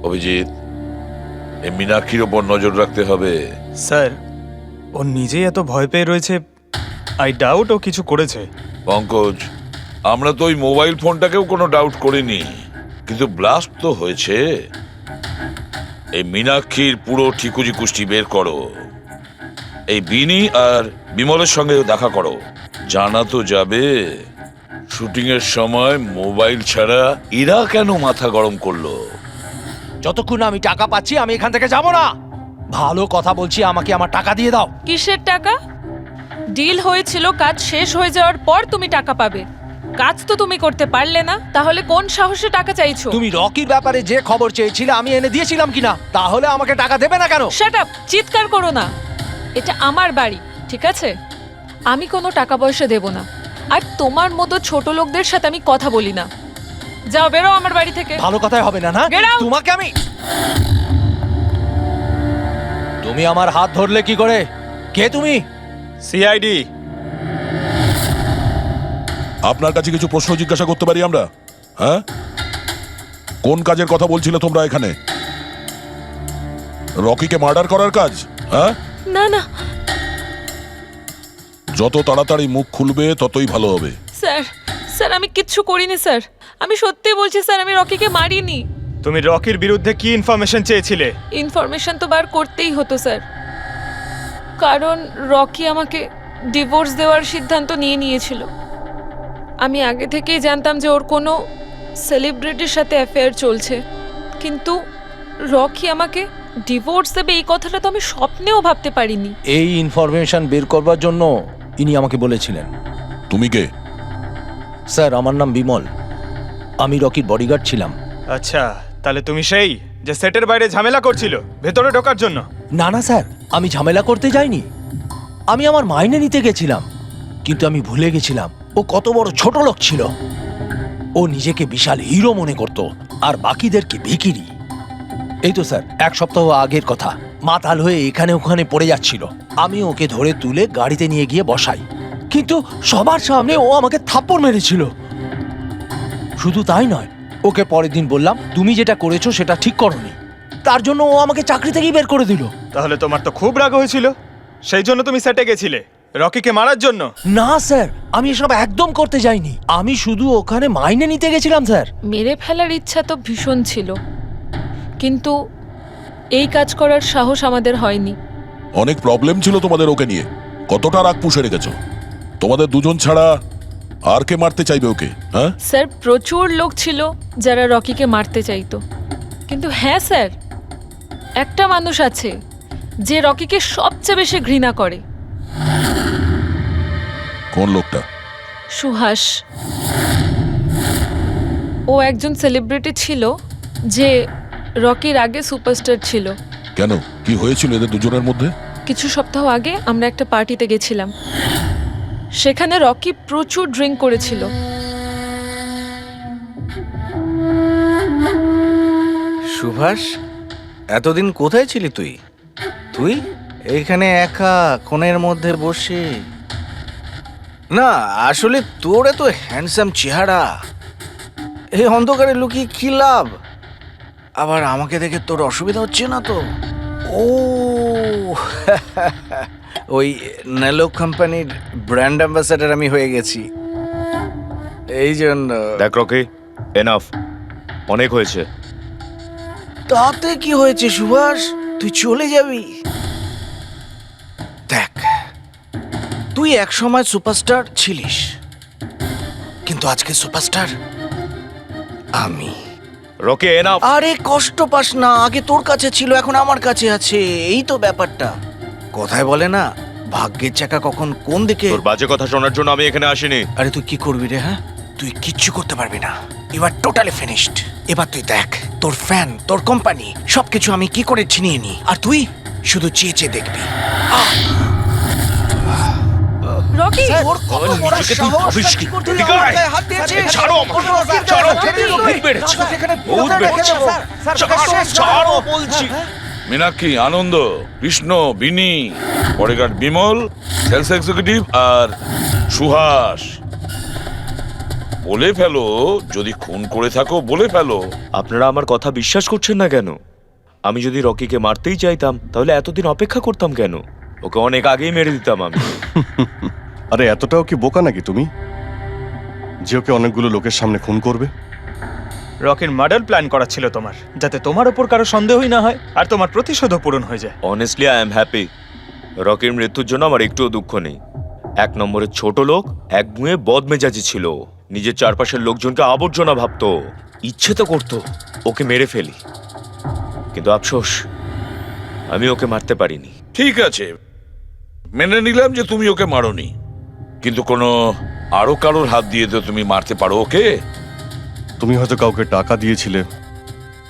অভিজিৎ, এই মীনাক্ষীর ওপর নজর রাখতে হবে। স্যার, ও নিজেই এত ভয় পেয়ে রয়েছে। আই ডাউট ও কিছু করেছে। পঙ্কজ, আমরা তো ওই মোবাইল ফোনটাকেও কোনো ডাউট করিনি, কিন্তু ব্লাস্ট তো হয়েছে। এই মীনাক্ষীর পুরো ঠিকুজি কুষ্টি বের করো। এই বিনি আর বিমলের সঙ্গে দেখা করো। জানা তো যাবে শুটিং এর সময় মোবাইল ছাড়া এরা কেন মাথা গরম করলো। যতক্ষণ না আমি টাকা পাচ্ছি আমি এখান থেকে যাব না। ভালো কথা বলছি, আমাকে আমার টাকা দিয়ে দাও। কিসের টাকা? ডিল হয়েছিল, কাজ শেষ হয়ে যাওয়ার পর তুমি টাকা পাবে। কাজ তো তুমি করতে পারলে না, তাহলে কোন সাহসে টাকা চাইছো? তুমি রকির ব্যাপারে যে খবর চেয়েছিলে আমি এনে দিয়েছিলাম কিনা? তাহলে আমাকে টাকা দেবে না কেন? Shut up! চিৎকার করো না। এটা আমার বাড়ি, ঠিক আছে? আমি কোনো টাকা পয়সা দেব না, আর তোমার মতো ছোট লোকদের সাথে আমি কথা বলি না। যাও, বেরো আমার বাড়ি থেকে। ভালো কথাই হবে না, না? Get out! তোমাকে আমি... তুমি আমার হাত ধরলে কি করে? কে তুমি? সিআইডি। আপনার কাছে কিছু প্রশ্ন জিজ্ঞাসা করতে পারি আমরা? হ্যাঁ, কোন কাজের কথা বলছিলে তোমরা এখানে? রকিকে মার্ডার করার কাজ? হ্যাঁ, না না যত তাড়াতাড়ি মুখ খুলবে ততই ভালো হবে। স্যার, স্যার আমি কিচ্ছু করিনি স্যার। আমি সত্যি বলছি স্যার, আমি রকিকে মারিনি। তুমি রকির বিরুদ্ধে কি ইনফরমেশন চেয়েছিলে? ইনফরমেশন তো বার করতেই হতো স্যার, কারণ রকি আমাকে ডিভোর্স দেওয়ার সিদ্ধান্ত নিয়েছিল। আমি আগে থেকেই জানতাম যে ওর কোনো সেলিব্রিটির সাথে অ্যাফেয়ার চলছে, কিন্তু রকি আমাকে ডিভোর্স দেবে এই কথাটা তো আমি স্বপ্নেও ভাবতে পারিনি। এই ইনফরমেশন বের করবার জন্য ইনি আমাকে বলেছিলেন। তুমি কে? স্যার, আমার নাম বিমল। আমি রকির বডিগার্ড ছিলাম। আচ্ছা, তাহলে তুমি সেই যে সেটের বাইরে ঝামেলা করছিল ভেতরে ঢোকার জন্য? না না স্যার, আমি ঝামেলা করতে যাইনি। আমি আমার মাইনে নিতে গেছিলাম, কিন্তু আমি ভুলে গেছিলাম ও কত বড় ছোট লোক ছিল। ও নিজেকে বিশাল হিরো মনে করত আর বাকিদেরকে ভিখিরি। এই তো স্যার 1 সপ্তাহ আগের কথা। মাতাল হয়ে এখানে ওখানে পড়ে যাচ্ছিল। আমি ওকে ধরে তুলে গাড়িতে নিয়ে গিয়ে বসাই, কিন্তু সবার সামনে ও আমাকে থাপ্পড় মেরেছিল। শুধু তাই নয়, ওকে পরের দিন বললাম তুমি যেটা করেছো সেটা ঠিক করোনি। তার জন্য ও আমাকে চাকরি থেকেই বের করে দিল। তাহলে তোমার তো খুব রাগ হয়েছিল, সেই জন্য তুমি সেটে গেছিলে রকিকে মারার জন্য? না স্যার, আমি এসব একদম করতে যাইনি। আমি শুধু ওখানে মাইনে নিতে গেছিলাম স্যার। মেরে ফেলার ইচ্ছা তো ভীষণ ছিল, কিন্তু এই কাজ করার সাহস আমাদের হয়নি। অনেক প্রবলেম ছিল তোমাদের ওকে নিয়ে। কতটা রাগ পুষে রেখেছো? তোমাদের দুজন ছাড়া আর কে মারতে চাইবে ওকে? হ্যাঁ, স্যার প্রচুর লোক ছিল যারা রকিকে মারতে চাইতো, কিন্তু হ্যাঁ স্যার, একটা মানুষ আছে যে রকিকে সবচেয়ে বেশি ঘৃণা করে। কোন লোকটা? সুহাস। ও একজন সেলিব্রিটি ছিল যে রকির আগে সুপারস্টার ছিল। কেন, কি হয়েছিল এদের দুজনের মধ্যে? কিছু সপ্তাহ আগে আমরা একটা পার্টিতে গেছিলাম, সেখানে রকি প্রচুর ড্রিঙ্ক করেছিল। সুভাষ, এতদিন কোথায় ছিলি তুই? তুই এইখানে একা কোণের মধ্যে বসে? না আসলে তোর এত হ্যান্ডসাম চেহারা, এই অন্ধকারে লুকিয়ে কি লাভ? আবার আমাকে দেখে তোর অসুবিধা হচ্ছে না তো? ও ওই নেলো কোম্পানির ব্র্যান্ড অ্যাম্বাসাডার আমি হয়ে গেছি, এই জন্য। দেখ রকি, এনাফ, অনেক হয়েছে। তাতে কি হয়েছে সুভাষ, তুই চলে যাবি? দেখ, তুই একসময় সুপারস্টার ছিলিস, কিন্তু আজকে সুপারস্টার আমি। Rocky, enough. আরে কষ্ট পাস না, আগে তোর কাছে ছিল, এখন আমার কাছে আছে, এই তো ব্যাপারটা। কথায় বলে না, ভাগ্যের চাকা কখন কোন দিকে। তোর বাজে কথা শোনার জন্য আমি এখানে আসিনি। আরে তুই কি করবি রে? হ্যাঁ, তুই কিচ্ছু করতে পারবি না, ইউ আর টোটালি ফিনিশড। এবার তুই দেখ, তোর ফ্যান, তোর কোম্পানি, সবকিছু আমি কি করে ছিনিয়ে নি, আর তুই শুধু চেয়ে চেয়ে দেখবি। রকি, ওর কত বড় সাহস! তুই আমার গায়ে হাত দিয়েছিস! ছাড়ো আমাকে, ছাড়ো। বহুত বেড়েছে, বহুত বেড়েছে। ছাড়ো বলছি। মীনাক্ষী, আনন্দ, কৃষ্ণ, বিনি, বডিগার্ড বিমল, সেলস এক্সিকিউটিভ আর সুহাস। বলে ফেলো, যদি খুন করে থাকো বলে ফেলো। আপনারা আমার কথা বিশ্বাস করছেন না কেন? আমি যদি রকিকে মারতেই চাইতাম তাহলে এতদিন অপেক্ষা করতাম কেন? ওকে অনেক আগেই মেরে দিতাম আমি। আরে এতটাও কি বোকা নাকি তুমি যে ওকে অনেকগুলো লোকের সামনে খুন করবে? রকির মার্ডার প্ল্যান করা ছিল তোমার, যাতে তোমার ওপর কারো সন্দেহই না হয় আর তোমার প্রতিশোধও পূরণ হয়ে যায়। Honestly I am happy. রকির মৃত্যুর জন্য আমার একটুও দুঃখ নেই। এক নম্বরের ছোট লোক, এক মুয়ে বদমেজাজি ছিল, নিজের চারপাশের লোকজনকে আবর্জনা ভাবতো, ইচ্ছে তো করতো ওকে মেরে ফেলি, কিন্তু আফসোস আমি ওকে মারতে পারিনি। ঠিক আছে, মেনে নিলাম যে তুমি ওকে মারোনি, কিন্তু কোনো আরো কারোর হাত দিয়ে তো তুমি মারতে পারো ওকে। তুমি হয়তো কাউকে টাকা দিয়েছিলে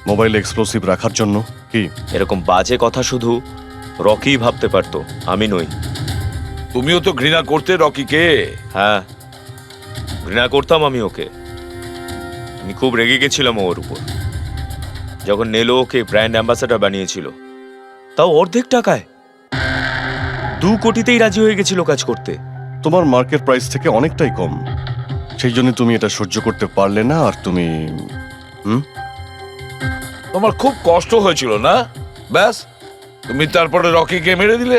মোবাইলে এক্সপ্লোসিভ রাখার জন্য। কি এরকম বাজে কথা শুধু রকিই ভাবতে পারতো, আমি নই। তুমিও তো ঘৃণা করতে রকিকে। হ্যাঁ, ঘৃণা করতাম আমি ওকে। আমি খুব রেগে গেছিলাম ওর উপর, যখন নেলো ওকে ব্র্যান্ড অ্যাম্বাসাডার বানিয়েছিল, তাও অর্ধেক টাকায়। 2 কোটিতেই রাজি হয়ে গেছিল কাজ করতে। তোমার মার্কেট প্রাইস থেকে অনেকটাই কম, সেই জন্য তুমি এটা সহ্য করতে পারলে না। আর তুমি তোমার খুব কষ্ট হয়েছিল না? ব্যাস, তুমি তারপরে রকিকে মেরে দিলে।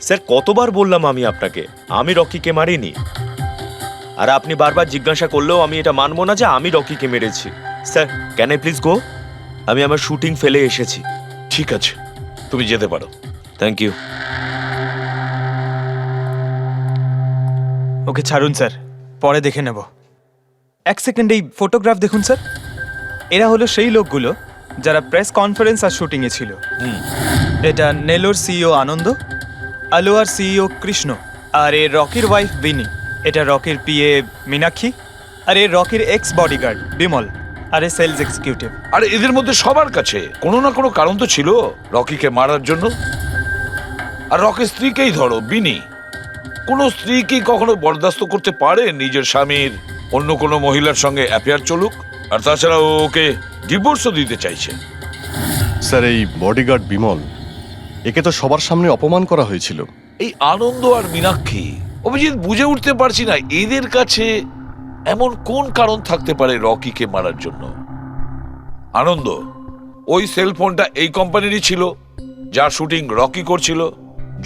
স্যার, কতবার বললাম আমি আপনাকে, আমি রকিকে মারিনি। আর আপনি বারবার জিজ্ঞাসা করলেও আমি এটা মানবো না যে আমি রকিকে মেরেছি। Sir, can I please go? আমি আমার শুটিং ফেলে এসেছি। ঠিক আছে, তুমি যেতে পারো। Thank you. ওকে ছাড়ুন স্যার, পরে দেখে নেব। এক সেকেন্ড এই ফটোগ্রাফ দেখুন স্যার। এরা হলো সেই লোকগুলো যারা প্রেস কনফারেন্স আর শুটিংয়ে ছিল। এটা নেলোর সিইও আনন্দ, আলোয়ার সিইও কৃষ্ণ, আর এ রকির ওয়াইফ বিনি। এটা রকির পিএ মীনাক্ষী, আর এ রকির এক্স বডিগার্ড বিমল, আর এ সেলস এক্সিকিউটিভ। আর এদের মধ্যে সবার কাছে কোনো না কোনো কারণ তো ছিল রকিকে মারার জন্য। আর রকির স্ত্রীকেই ধরো, বিনি। কোনো স্ত্রী কি কখনো বরদাস্ত করতে পারে নিজের স্বামীর অন্য কোনো মহিলার সঙ্গে অ্যাফেয়ার চলুক? আর তাছাড়া ওকে ডিভোর্সও দিতে চাইছে। স্যার, এই বডিগার্ড বিমল, একে তো সবার সামনে অপমান করা হয়েছিল। এই আনন্দ আর মীনাক্ষী, অভিজিৎ বুঝে উঠতে পারছি না এদের কাছে এমন কোন কারণ থাকতে পারে রকিকে মারার জন্য। আনন্দ, ওই সেলফোনটা এই কোম্পানিরই ছিল যার শুটিং রকি করছিল।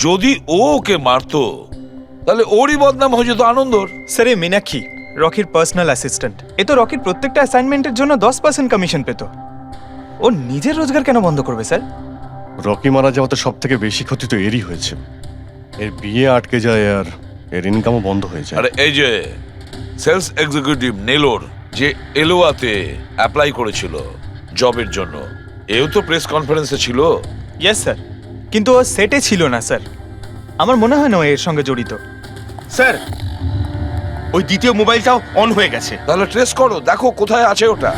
যদি ও ওকে মারতো তাহলে ওরই বদনাম হয়ে যেত আনন্দর। স্যার, এই মীনাক্ষী রকির পার্সোনাল অ্যাসিস্ট্যান্ট। এ তো রকির প্রত্যেকটা অ্যাসাইনমেন্টের জন্য 10% কমিশন পেত। ও নিজের রোজগার কেন বন্ধ করবে স্যার? রকি মারা যাওয়াতে সব থেকে বেশি ক্ষতি তো এরই হয়েছে। এর বিয়ে আটকে যায় আর এর ইনকামও বন্ধ হয়ে যায়। আরে এই যে সেলস এক্সিকিউটিভ নেলোর যে এলোয়াতে অ্যাপ্লাই করেছিল জবের জন্য, এও তো প্রেস কনফারেন্সে ছিল। ইয়েস স্যার, কিন্তু ও সেটে ছিল না স্যার। আমার মনে হয় না ও এর সঙ্গে জড়িত। স্যার, ওই দ্বিতীয় মোবাইলটাও অন হয়ে গেছে। তাহলে ট্রেস করো, দেখো কোথায় আছে ওটা।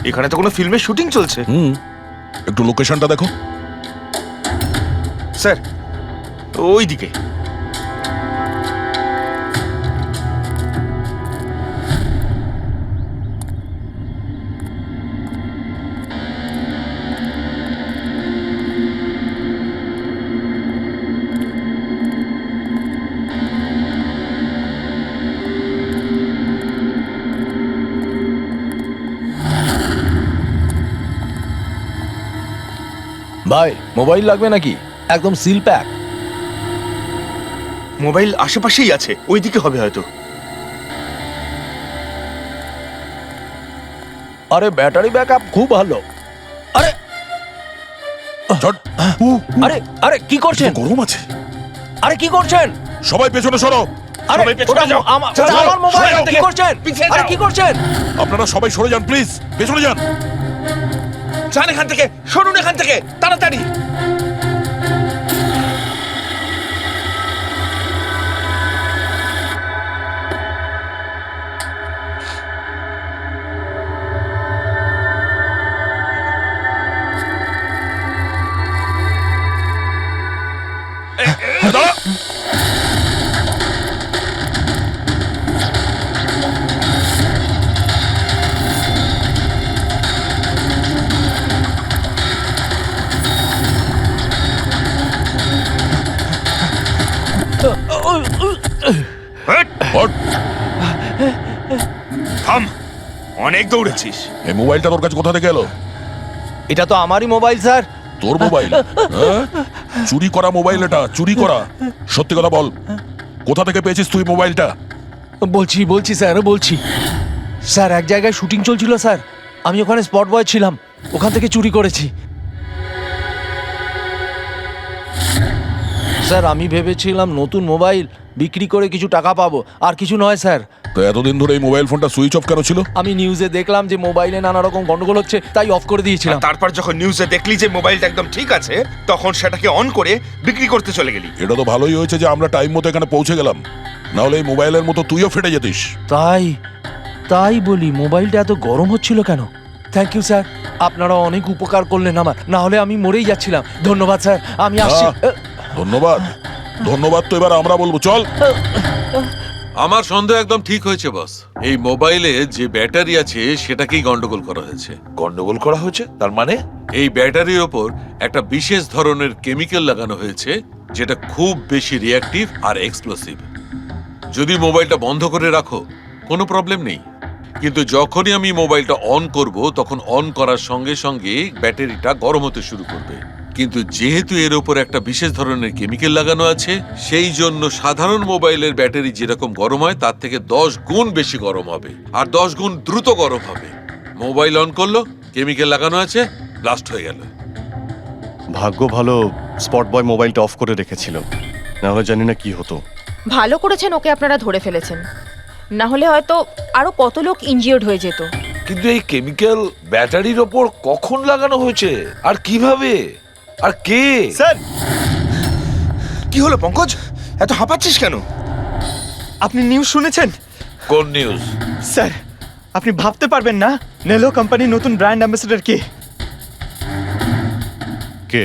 এখানে তো কোনো ফিল্মের শুটিং চলছে। একটু লোকেশনটা দেখো। স্যার, ওই দিকে। ভাই মোবাইল লাগবে নাকি? একদম সিল প্যাক। মোবাইল আশেপাশেই আছে, ওই দিকে হবে হয়তো। আরে ব্যাটারি ব্যাকআপ খুব ভালো। আরে আরে আরে কি করছেন? গরম আছে। আরে কি করছেন? সবাই পেছনে সরো। আরে ওটা আমার মোবাইল, কি করছেন? আরে কি করছেন? আপনারা সবাই সরে যান প্লিজ, পেছনে যান। যান এখান থেকে, সরুন এখান থেকে তাড়াতাড়ি। থাম, অনেক দৌড়েছিস। এই মোবাইলটা তোর কাছে কোথা থেকে এলো? এটা তো আমারই মোবাইল স্যার। তোর মোবাইল? হ্যাঁ? চুরি করা মোবাইল এটা, চুরি করা। সত্যি কথা বল, কোথা থেকে পেয়েছিস তুই মোবাইলটা? বলছি স্যার, বলছি স্যার, এক জায়গায় শুটিং চলছিল স্যার, আমি ওখানে স্পট বয় ছিলাম, ওখান থেকে চুরি করেছি স্যার। আমি ভেবেছিলাম নতুন মোবাইল বিক্রি করে কিছু টাকা পাবো, আর কিছু নয় স্যার। তো এতদিন ধরে এই মোবাইল ফোনটা সুইচ অফ কেন ছিল? আমি নিউজে দেখলাম যে মোবাইলে নানা রকম গন্ডগোল হচ্ছে, তাই অফ করে দিয়েছিলাম। আর তারপর যখন নিউজে দেখলি যে মোবাইলটা একদম ঠিক আছে, তখন সেটাকে অন করে বিক্রি করতে চলে গেলি। এটা তো ভালোই হয়েছে যে আমরা টাইম মতো এখানে পৌঁছে গেলাম, না হলে এই মোবাইলের মতো তুইও ফেটে যেতিস। তাই বলি, মোবাইলটা এত গরম হচ্ছিল কেন? থ্যাংক ইউ স্যার, আপনারা অনেক উপকার করলেন আমার, না হলে আমি মরেই যাচ্ছিলাম। ধন্যবাদ স্যার, আমি আসছি। ধন্যবাদ ধন্যবাদ তো এবার আমরা বলবো, চল। আমার সন্দেহ একদম ঠিক হয়েছে বস। এই মোবাইলে যে ব্যাটারি আছে সেটাকেই গন্ডগোল করা হয়েছে। গন্ডগোল করা হয়েছে তার মানে? এই ব্যাটারির ওপর একটা বিশেষ ধরনের কেমিক্যাল লাগানো হয়েছে যেটা খুব বেশি রিঅ্যাক্টিভ আর এক্সপ্লোসিভ। যদি মোবাইলটা বন্ধ করে রাখো কোনো প্রবলেম নেই, কিন্তু যখনই আমি মোবাইলটা অন করব তখন অন করার সঙ্গে সঙ্গে ব্যাটারিটা গরম হতে শুরু করবে। কিন্তু যেহেতু এর উপর একটা বিশেষ ধরনের কেমিক্যাল লাগানো আছে, সেই জন্য সাধারণ মোবাইলের ব্যাটারি যেরকম গরম হয় তার থেকে 10 গুণ বেশি গরম হবে, আর 10 গুণ দ্রুত গরম হবে। মোবাইল অন করলো, কেমিক্যাল লাগানো আছে, ব্লাস্ট হয়ে গেল। ভাগ্য ভালো স্পট বয় মোবাইলটা অফ করে রেখেছিল, না হলে জানি না কি হতো। ভালো করেছেন ওকে আপনারা ধরে ফেলেছেন, না হলে হয়তো আরো কত লোক ইনজিওর্ড হয়ে যেত। কিন্তু এই কেমিক্যাল ব্যাটারির ওপর কখন লাগানো হয়েছে আর কিভাবে আর কে? স্যার, কি হলো পঙ্কজ, এত হাঁপাচ্ছিস কেন? আপনি নিউজ শুনেছেন? কোন নিউজ? স্যার, আপনি ভাবতে পারবেন না নেলো কোম্পানির নতুন ব্র্যান্ড অ্যাম্বাসেডর কে? কে?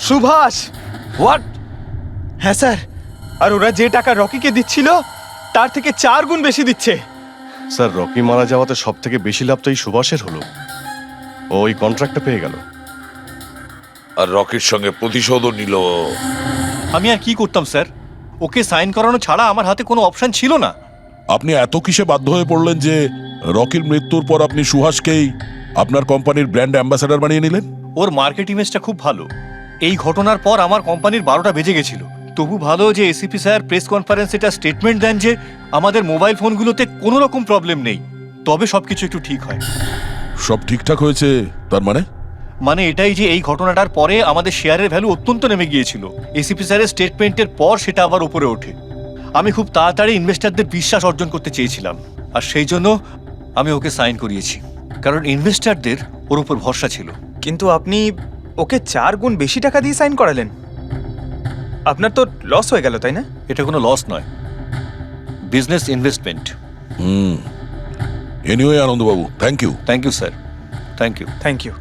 সুভাষ। হোয়াট? হ্যাঁ স্যার, আর ওরা যে টাকা রকিকে দিচ্ছিল তার থেকে 4 গুণ বেশি দিচ্ছে। স্যার, রকি মারা যাওয়াতে সব থেকে বেশি লাভ তো এই সুভাষের হলো। ও ওই কন্ট্রাক্টটা পেয়ে গেল, আর রকির সঙ্গে প্রতিশোধও নিল। আমি আর কি করতাম স্যার? ওকে সাইন করানো ছাড়া আমার হাতে কোনো অপশন ছিল না। আপনি এত কিসে বাধ্য হয়ে পড়লেন যে রকির মৃত্যুর পর আপনি সুহাসকেই আপনার কোম্পানির ব্র্যান্ড অ্যাম্বাসেডর বানিয়ে নিলেন? ওর মার্কেট ইমেজটা খুব ভালো। এই ঘটনার পর আমার কোম্পানির 12টা বেজে গেছিল, তবু ভালো যে এসিপি স্যার প্রেস কনফারেন্সে এটা স্টেটমেন্ট দেন যে আমাদের মোবাইল ফোনগুলোতে কোনো রকম প্রবলেম নেই, তবে সবকিছু একটু ঠিক হয়। সব ঠিকঠাক হয়েছে তার মানে? মানে এটাই যে এই ঘটনাটার পরে আমাদের শেয়ারের ভ্যালু অত্যন্ত নেমে গিয়েছিল। এসিপি স্যারের স্টেটমেন্টের পর সেটা আবার উপরে ওঠে। আমি খুব তাড়াতাড়ি ইনভেস্টরদের বিশ্বাস অর্জন করতে চেয়েছিলাম, আর সেই জন্য আমি ওকে সাইন করিয়েছি, কারণ ইনভেস্টরদের ওর উপর ভরসা ছিল। কিন্তু আপনি ওকে 4 গুণ বেশি টাকা দিয়ে সাইন করালেন, আপনার তো লস হয়ে গেল, তাই না? এটা কোনো লস নয়, বিজনেস ইনভেস্টমেন্ট। এনিওয়ে আনন্দবাবু, thank you. Thank you sir, thank you. Thank you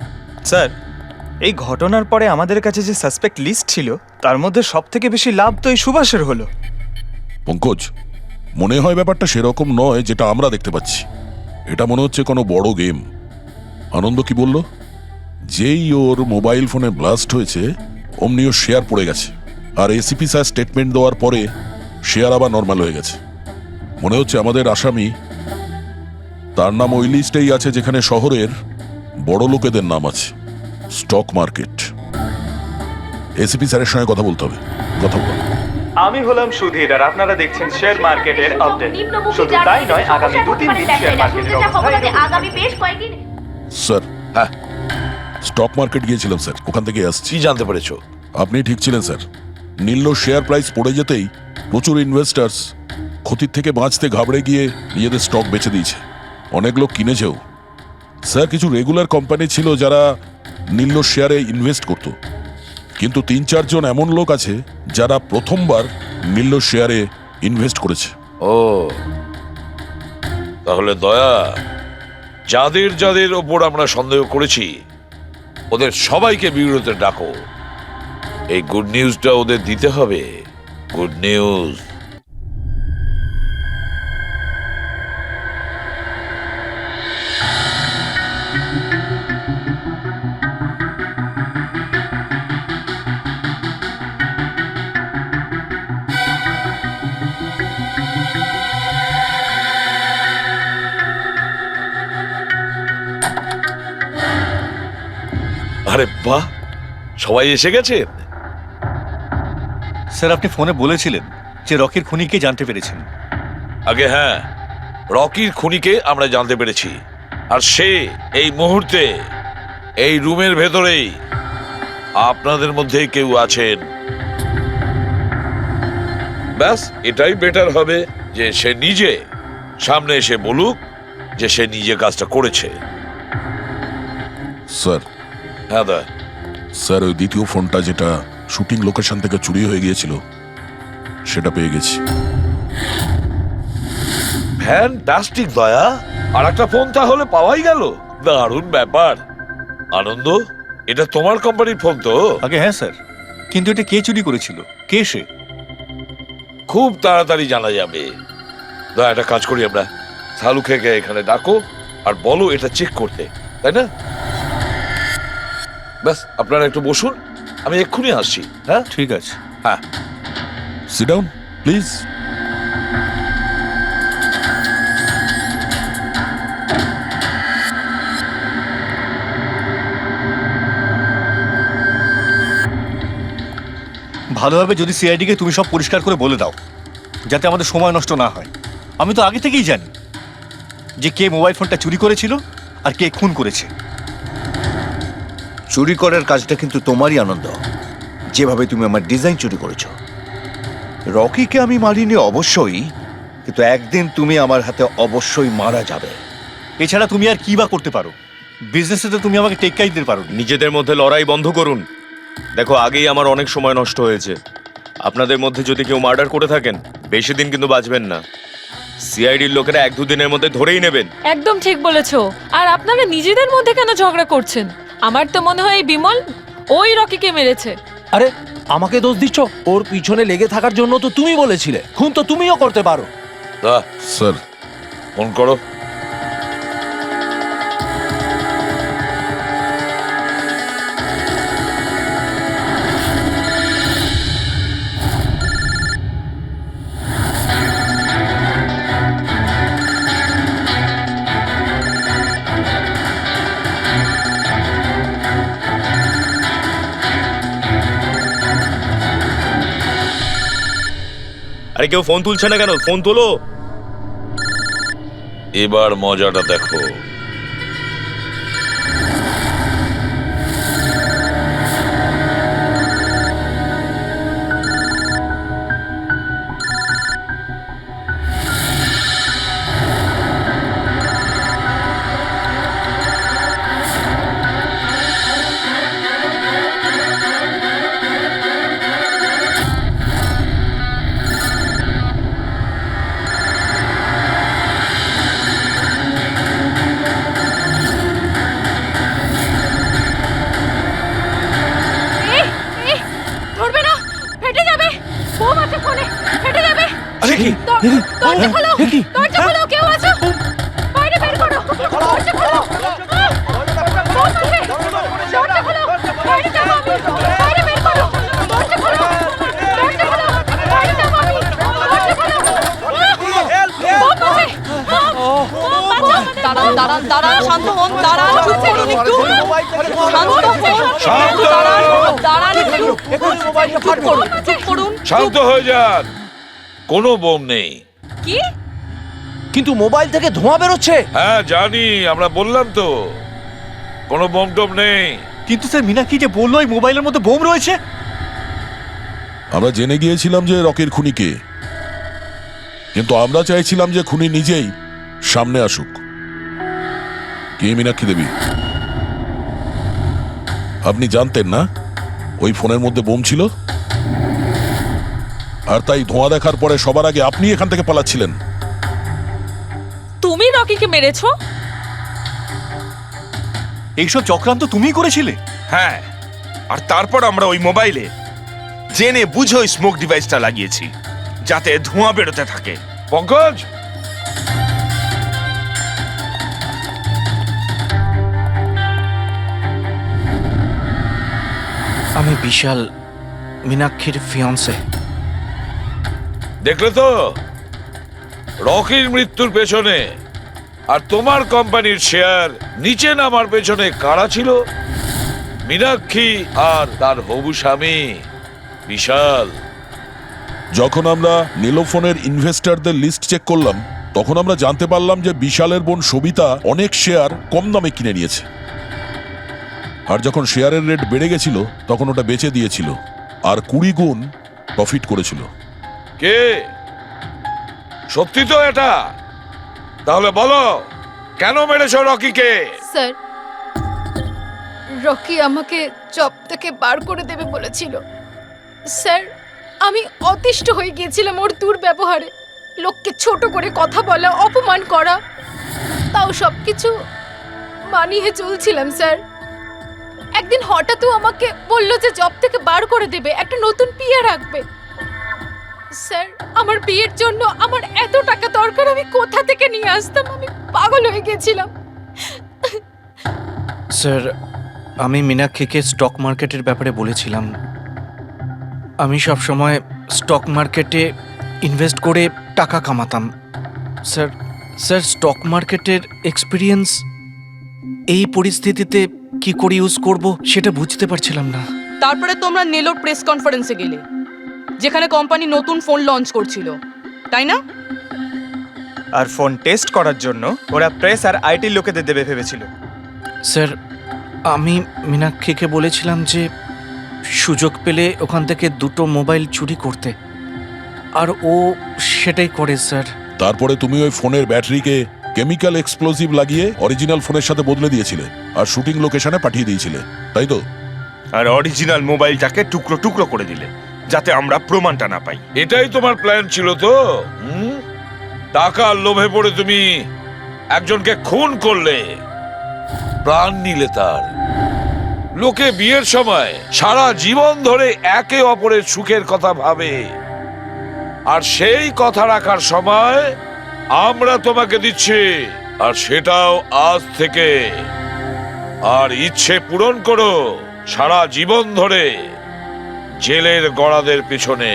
sir. এই ঘটনার পরে আমাদের কাছে যে সাসপেক্ট লিস্ট ছিল তার মধ্যে সবথেকে বেশি লাভ তো এই সুভাষের হলো। পঙ্কজ, মনে হয় ব্যাপারটা সেরকম নয় যেটা আমরা দেখতে পাচ্ছি। এটা মনে হচ্ছে কোনো বড় গেম। আনন্দ কি বলল? যেই ওর মোবাইল ফোনে ব্লাস্ট হয়েছে অমনি ওর শেয়ার পড়ে গেছে, আর এসিপি স্যার স্টেটমেন্ট দেওয়ার পরে শেয়ার আবার নর্মাল হয়ে গেছে। মনে হচ্ছে আমাদের আসামি, তার নাম ওই লিস্টেই আছে যেখানে শহরের বড় লোকেদের নাম আছে, স্টক মার্কেট। এসিপি স্যারের সঙ্গে কথা বলতে হবে। কথা বল। আমি হলাম সুধীর, আর আপনারা দেখছেন শেয়ার মার্কেটের আপডেট। শুধু তাই নয়, আগামী 2-3 দিন শেয়ার মার্কেটের অবস্থা আগামী বেশ কয়েকদিন। স্যার, হ্যাঁ, স্টক মার্কেট গিয়েছিলাম স্যার, ওখান থেকে আসছি। কি জানতে পেরেছো? আপনি ঠিক ছিলেন স্যার। নীল্য শেয়ার প্রাইস পড়ে যেতেই প্রচুর ইনভেস্টার্স ক্ষতির থেকে বাঁচতে ঘাবড়ে গিয়ে নিজেদের স্টক বেচে দিয়েছে। অনেক লোক কিনেছেও স্যার। কিছু রেগুলার কোম্পানি ছিল যারা নীল্য শেয়ারে ইনভেস্ট করত, কিন্তু 3-4 জন এমন লোক আছে যারা প্রথমবার নীল্য শেয়ারে ইনভেস্ট করেছে। ও, তাহলে দয়া, যাদের যাদের ওপর আমরা সন্দেহ করেছি ওদের সবাইকে বিরুদ্ধে ডাকো। এই গুড নিউজটা ওদের দিতে হবে। Good news. আরে বাহ, সবাই এসে গেছেন। স্যার, আপনি ফোনে বলেছিলেন যে রকির খুনিকে জানতে পেরেছেন। আগে হ্যাঁ, রকির খুনিকে আমরা জানতে পেরেছি, আর সে এই মুহূর্তে এই রুমের ভেতরেই আপনাদের মধ্যে কেউ আছেন। ব্যাস, এটাই বেটার হবে যে সে নিজে সামনে এসে বলুক যে সে নিজে কাজটা করেছে। স্যার, হ্যাঁ দা। স্যার, ওই দ্বিতীয় ফোনটা যেটা শুটিং লোকেশন থেকে চুরি হয়ে গিয়েছিল সেটা পেয়ে গেছি। ফ্যান্টাস্টিক দয়া, আর একটা ফোন তাহলে পাওয়াই গেল। দারুণ ব্যাপার। আনন্দ, এটা তোমার কোম্পানির ফোন তো? আগে হ্যাঁ স্যার, কিন্তু এটা কে চুরি করেছিল, কে সে? খুব তাড়াতাড়ি জানা যাবে। দয়া, একটা কাজ করি আমরা, শালুকে এখানে ডাকো আর বলো এটা চেক করতে, তাই না? ব্যাস, আপনারা একটু বসুন, আমি এক্ষুনি আসছি। হ্যাঁ, ঠিক আছে। হ্যাঁ, সিট ডাউন প্লিজ। ভালোভাবে যদি সিআইডিকে তুমি সব পরিষ্কার করে বলে দাও, যাতে আমাদের সময় নষ্ট না হয়। আমি তো আগে থেকেই জানি যে কে মোবাইল ফোনটা চুরি করেছিল আর কে খুন করেছে। চুরি করার কাজটা কিন্তু তোমারই, আনন্দ। যেভাবে তুমি আমার ডিজাইন চুরি করেছো। রকিকে আমি মারিনি অবশ্যই, কিন্তু একদিন তুমি আমার হাতে অবশ্যই মারা যাবে। এছাড়া তুমি আর কি বা করতে পারো? বিজনেসে তো তুমি আমাকে টেক্কাই দিতে পারো। নিজেদের মধ্যে লড়াই বন্ধ করুন। দেখো, আগেই আমার অনেক সময় নষ্ট হয়েছে। আপনাদের মধ্যে যদি কেউ মার্ডার করে থাকেন, বেশি দিন কিন্তু বাঁচবেন না। সিআইডির লোকেরা 1-2 দিনের মধ্যে ধরেই নেবেন। একদম ঠিক বলেছো। আর আপনারা নিজেদের মধ্যে কেন ঝগড়া করছেন? আমার তো মনে হয় এই বিমল ওই রকিকে মেরেছে। আরে, আমাকে দোষ দিচ্ছ? ওর পিছনে লেগে থাকার জন্য তো তুমি বলেছিলে। খুন তো তুমিও করতে পারো। দা, স্যার, ফোন করো। আরে কেউ ফোন তুলছে না কেন? ফোন তোলো। এবার মজাটা দেখো। ধরবে না, ফেটে যাবে। বোম আছে ফোনে, ফেটে যাবে। আরে কি? দরজা খোলো, এ কি? দরজা খোলো, কেউ আছো? বাইরে বের করো, দরজা খোলো। বোম আছে, দরজা খোলো, বাইরে যাবো আমি। বাইরে বের করো, দরজা খোলো, দরজা খোলো, বাইরে যাবো আমি। দরজা খোলো। বোম আছে, বোম, বাঁচাও আমাদের। দাঁড়ান দাঁড়ান দাঁড়ান, শান্ত হন, দাঁড়ান, চুপ করুন একটু। শান্ত হন, শান্ত দাঁড়ান, দাঁড়ান একটু। চুপ করুন, চুপ করুন। শান্ত হয়ে যান। কোনো বোম নেই। কি? কিন্তু মোবাইল থেকে ধোঁয়া বেরোচ্ছে। হ্যাঁ জানি, আমরা বললাম তো কোনো বোম টোম নেই। কিন্তু স্যার মীনাক্ষী যে বললো এই মোবাইলের মধ্যে বোম রয়েছে। আমরা জেনে গিয়েছিলাম যে রকির খুনি কে, কিন্তু আমরা চাইছিলাম যে খুনি নিজেই সামনে আসুক। কে মীনাক্ষী দেবী? আপনি জানতেন না ওই ফোনের মধ্যে বোম ছিল? আর তাই ধোঁয়া দেখার পরে সবার আগে আপনি এখান থেকে পালাচ্ছিলেন। তুমি রকিকে মেরেছো? এইসব চক্রান্ত তুমিই করেছিলে? হ্যাঁ, আর তারপর আমরা ওই মোবাইলে জেনে বুঝে ওই স্মোক ডিভাইসটা লাগিয়েছি, যাতে ধোঁয়া বেরোতে থাকে। পঙ্কজ, আমি বিশাল, মীনাক্ষীর ফিয়ন্সে। দেখলে তো রকির মৃত্যুর পেছনে আর তোমার কোম্পানির শেয়ার নিচে নামার পেছনে কারা ছিল? মীনাক্ষী আর তার হবু স্বামী বিশাল। যখন আমরা নীলোফোনের ইনভেস্টরদের লিস্ট চেক করলাম, তখন আমরা জানতে পারলাম যে বিশালের বোন সবিতা অনেক শেয়ার কম দামে কিনে নিয়েছে। আর যখন শেয়ারের রেট বেড়ে গেছিল তখন ওটা বেচে দিয়েছিল আর 20 গুণ প্রফিট করেছিল। কে? সত্যি তো এটা? তাহলে বলো কেন মেরেছো রকিকে? স্যার, রকি আমাকে জব থেকে বার করে দেবে বলেছিল। স্যার, আমি অতিষ্ঠ হয়ে গিয়েছিলাম ওর দুর্ব্যবহারে। লোককে ছোট করে কথা বলা, অপমান করা, তাও সবকিছু মানিয়ে চলছিলাম স্যার। একদিন হঠাৎও আমাকে বলল যে জব থেকে বার করে দেবে, একটা নতুন পিএ রাখবে। স্যার, আমার বিয়ের জন্য আমার এত টাকা দরকার, আমি কোথা থেকে নিয়ে আসতাম? আমি পাগল হয়ে গেছিলাম। স্যার, আমি মীনাক্ষীকে স্টক মার্কেটের ব্যাপারে বলেছিলাম। আমি সব সময় স্টক মার্কেটে ইনভেস্ট করে টাকা কামাতাম। স্যার, স্টক মার্কেটের এক্সপিরিয়েন্স এই পরিস্থিতিতে কি করে ইউজ করব সেটা বুঝতে পারছিলাম না। তারপরে তোমরা নেলোর প্রেস কনফারেন্সে গেলে, যেখানে কোম্পানি নতুন ফোন লঞ্চ করছিল, তাই না? আর ফোন টেস্ট করার জন্য ওরা প্রেস আর আইটি লোকেদের দেবে ভেবেছিল। স্যার, আমি মীনাক্ষীকে বলেছিলাম যে সুযোগ পেলে ওখান থেকে 2টো মোবাইল চুরি করতে, আর ও সেটাই করে স্যার। তারপরে তুমি ওই ফোনের ব্যাটারিকে কেমিক্যাল এক্সপ্লোসিভ লাগিয়ে অরিজিনাল ফোনের সাথে বদলে দিয়েছিলে আর শুটিং লোকেশনে পাঠিয়ে দিয়েছিলে, তাই তো? আর অরিজিনাল মোবাইলটাকে টুকরো টুকরো করে দিলে, যাতে আমরা প্রমাণটা না পাই। এটাই তোমার প্ল্যান ছিল তো? টাকার লোভে পড়ে তুমি একজনকে খুন করলে, প্রাণ নিলে তার। লোকে বিয়ের সময় সারা জীবন ধরে একে অপরের সুখের কথা ভাবে, আর সেই কথা রাখার সময় আমরা তোমাকে দিচ্ছি, আর সেটাও আজ থেকে। আর ইচ্ছে পূরণ করো সারা জীবন ধরে জেলের গড়াদের পিছনে।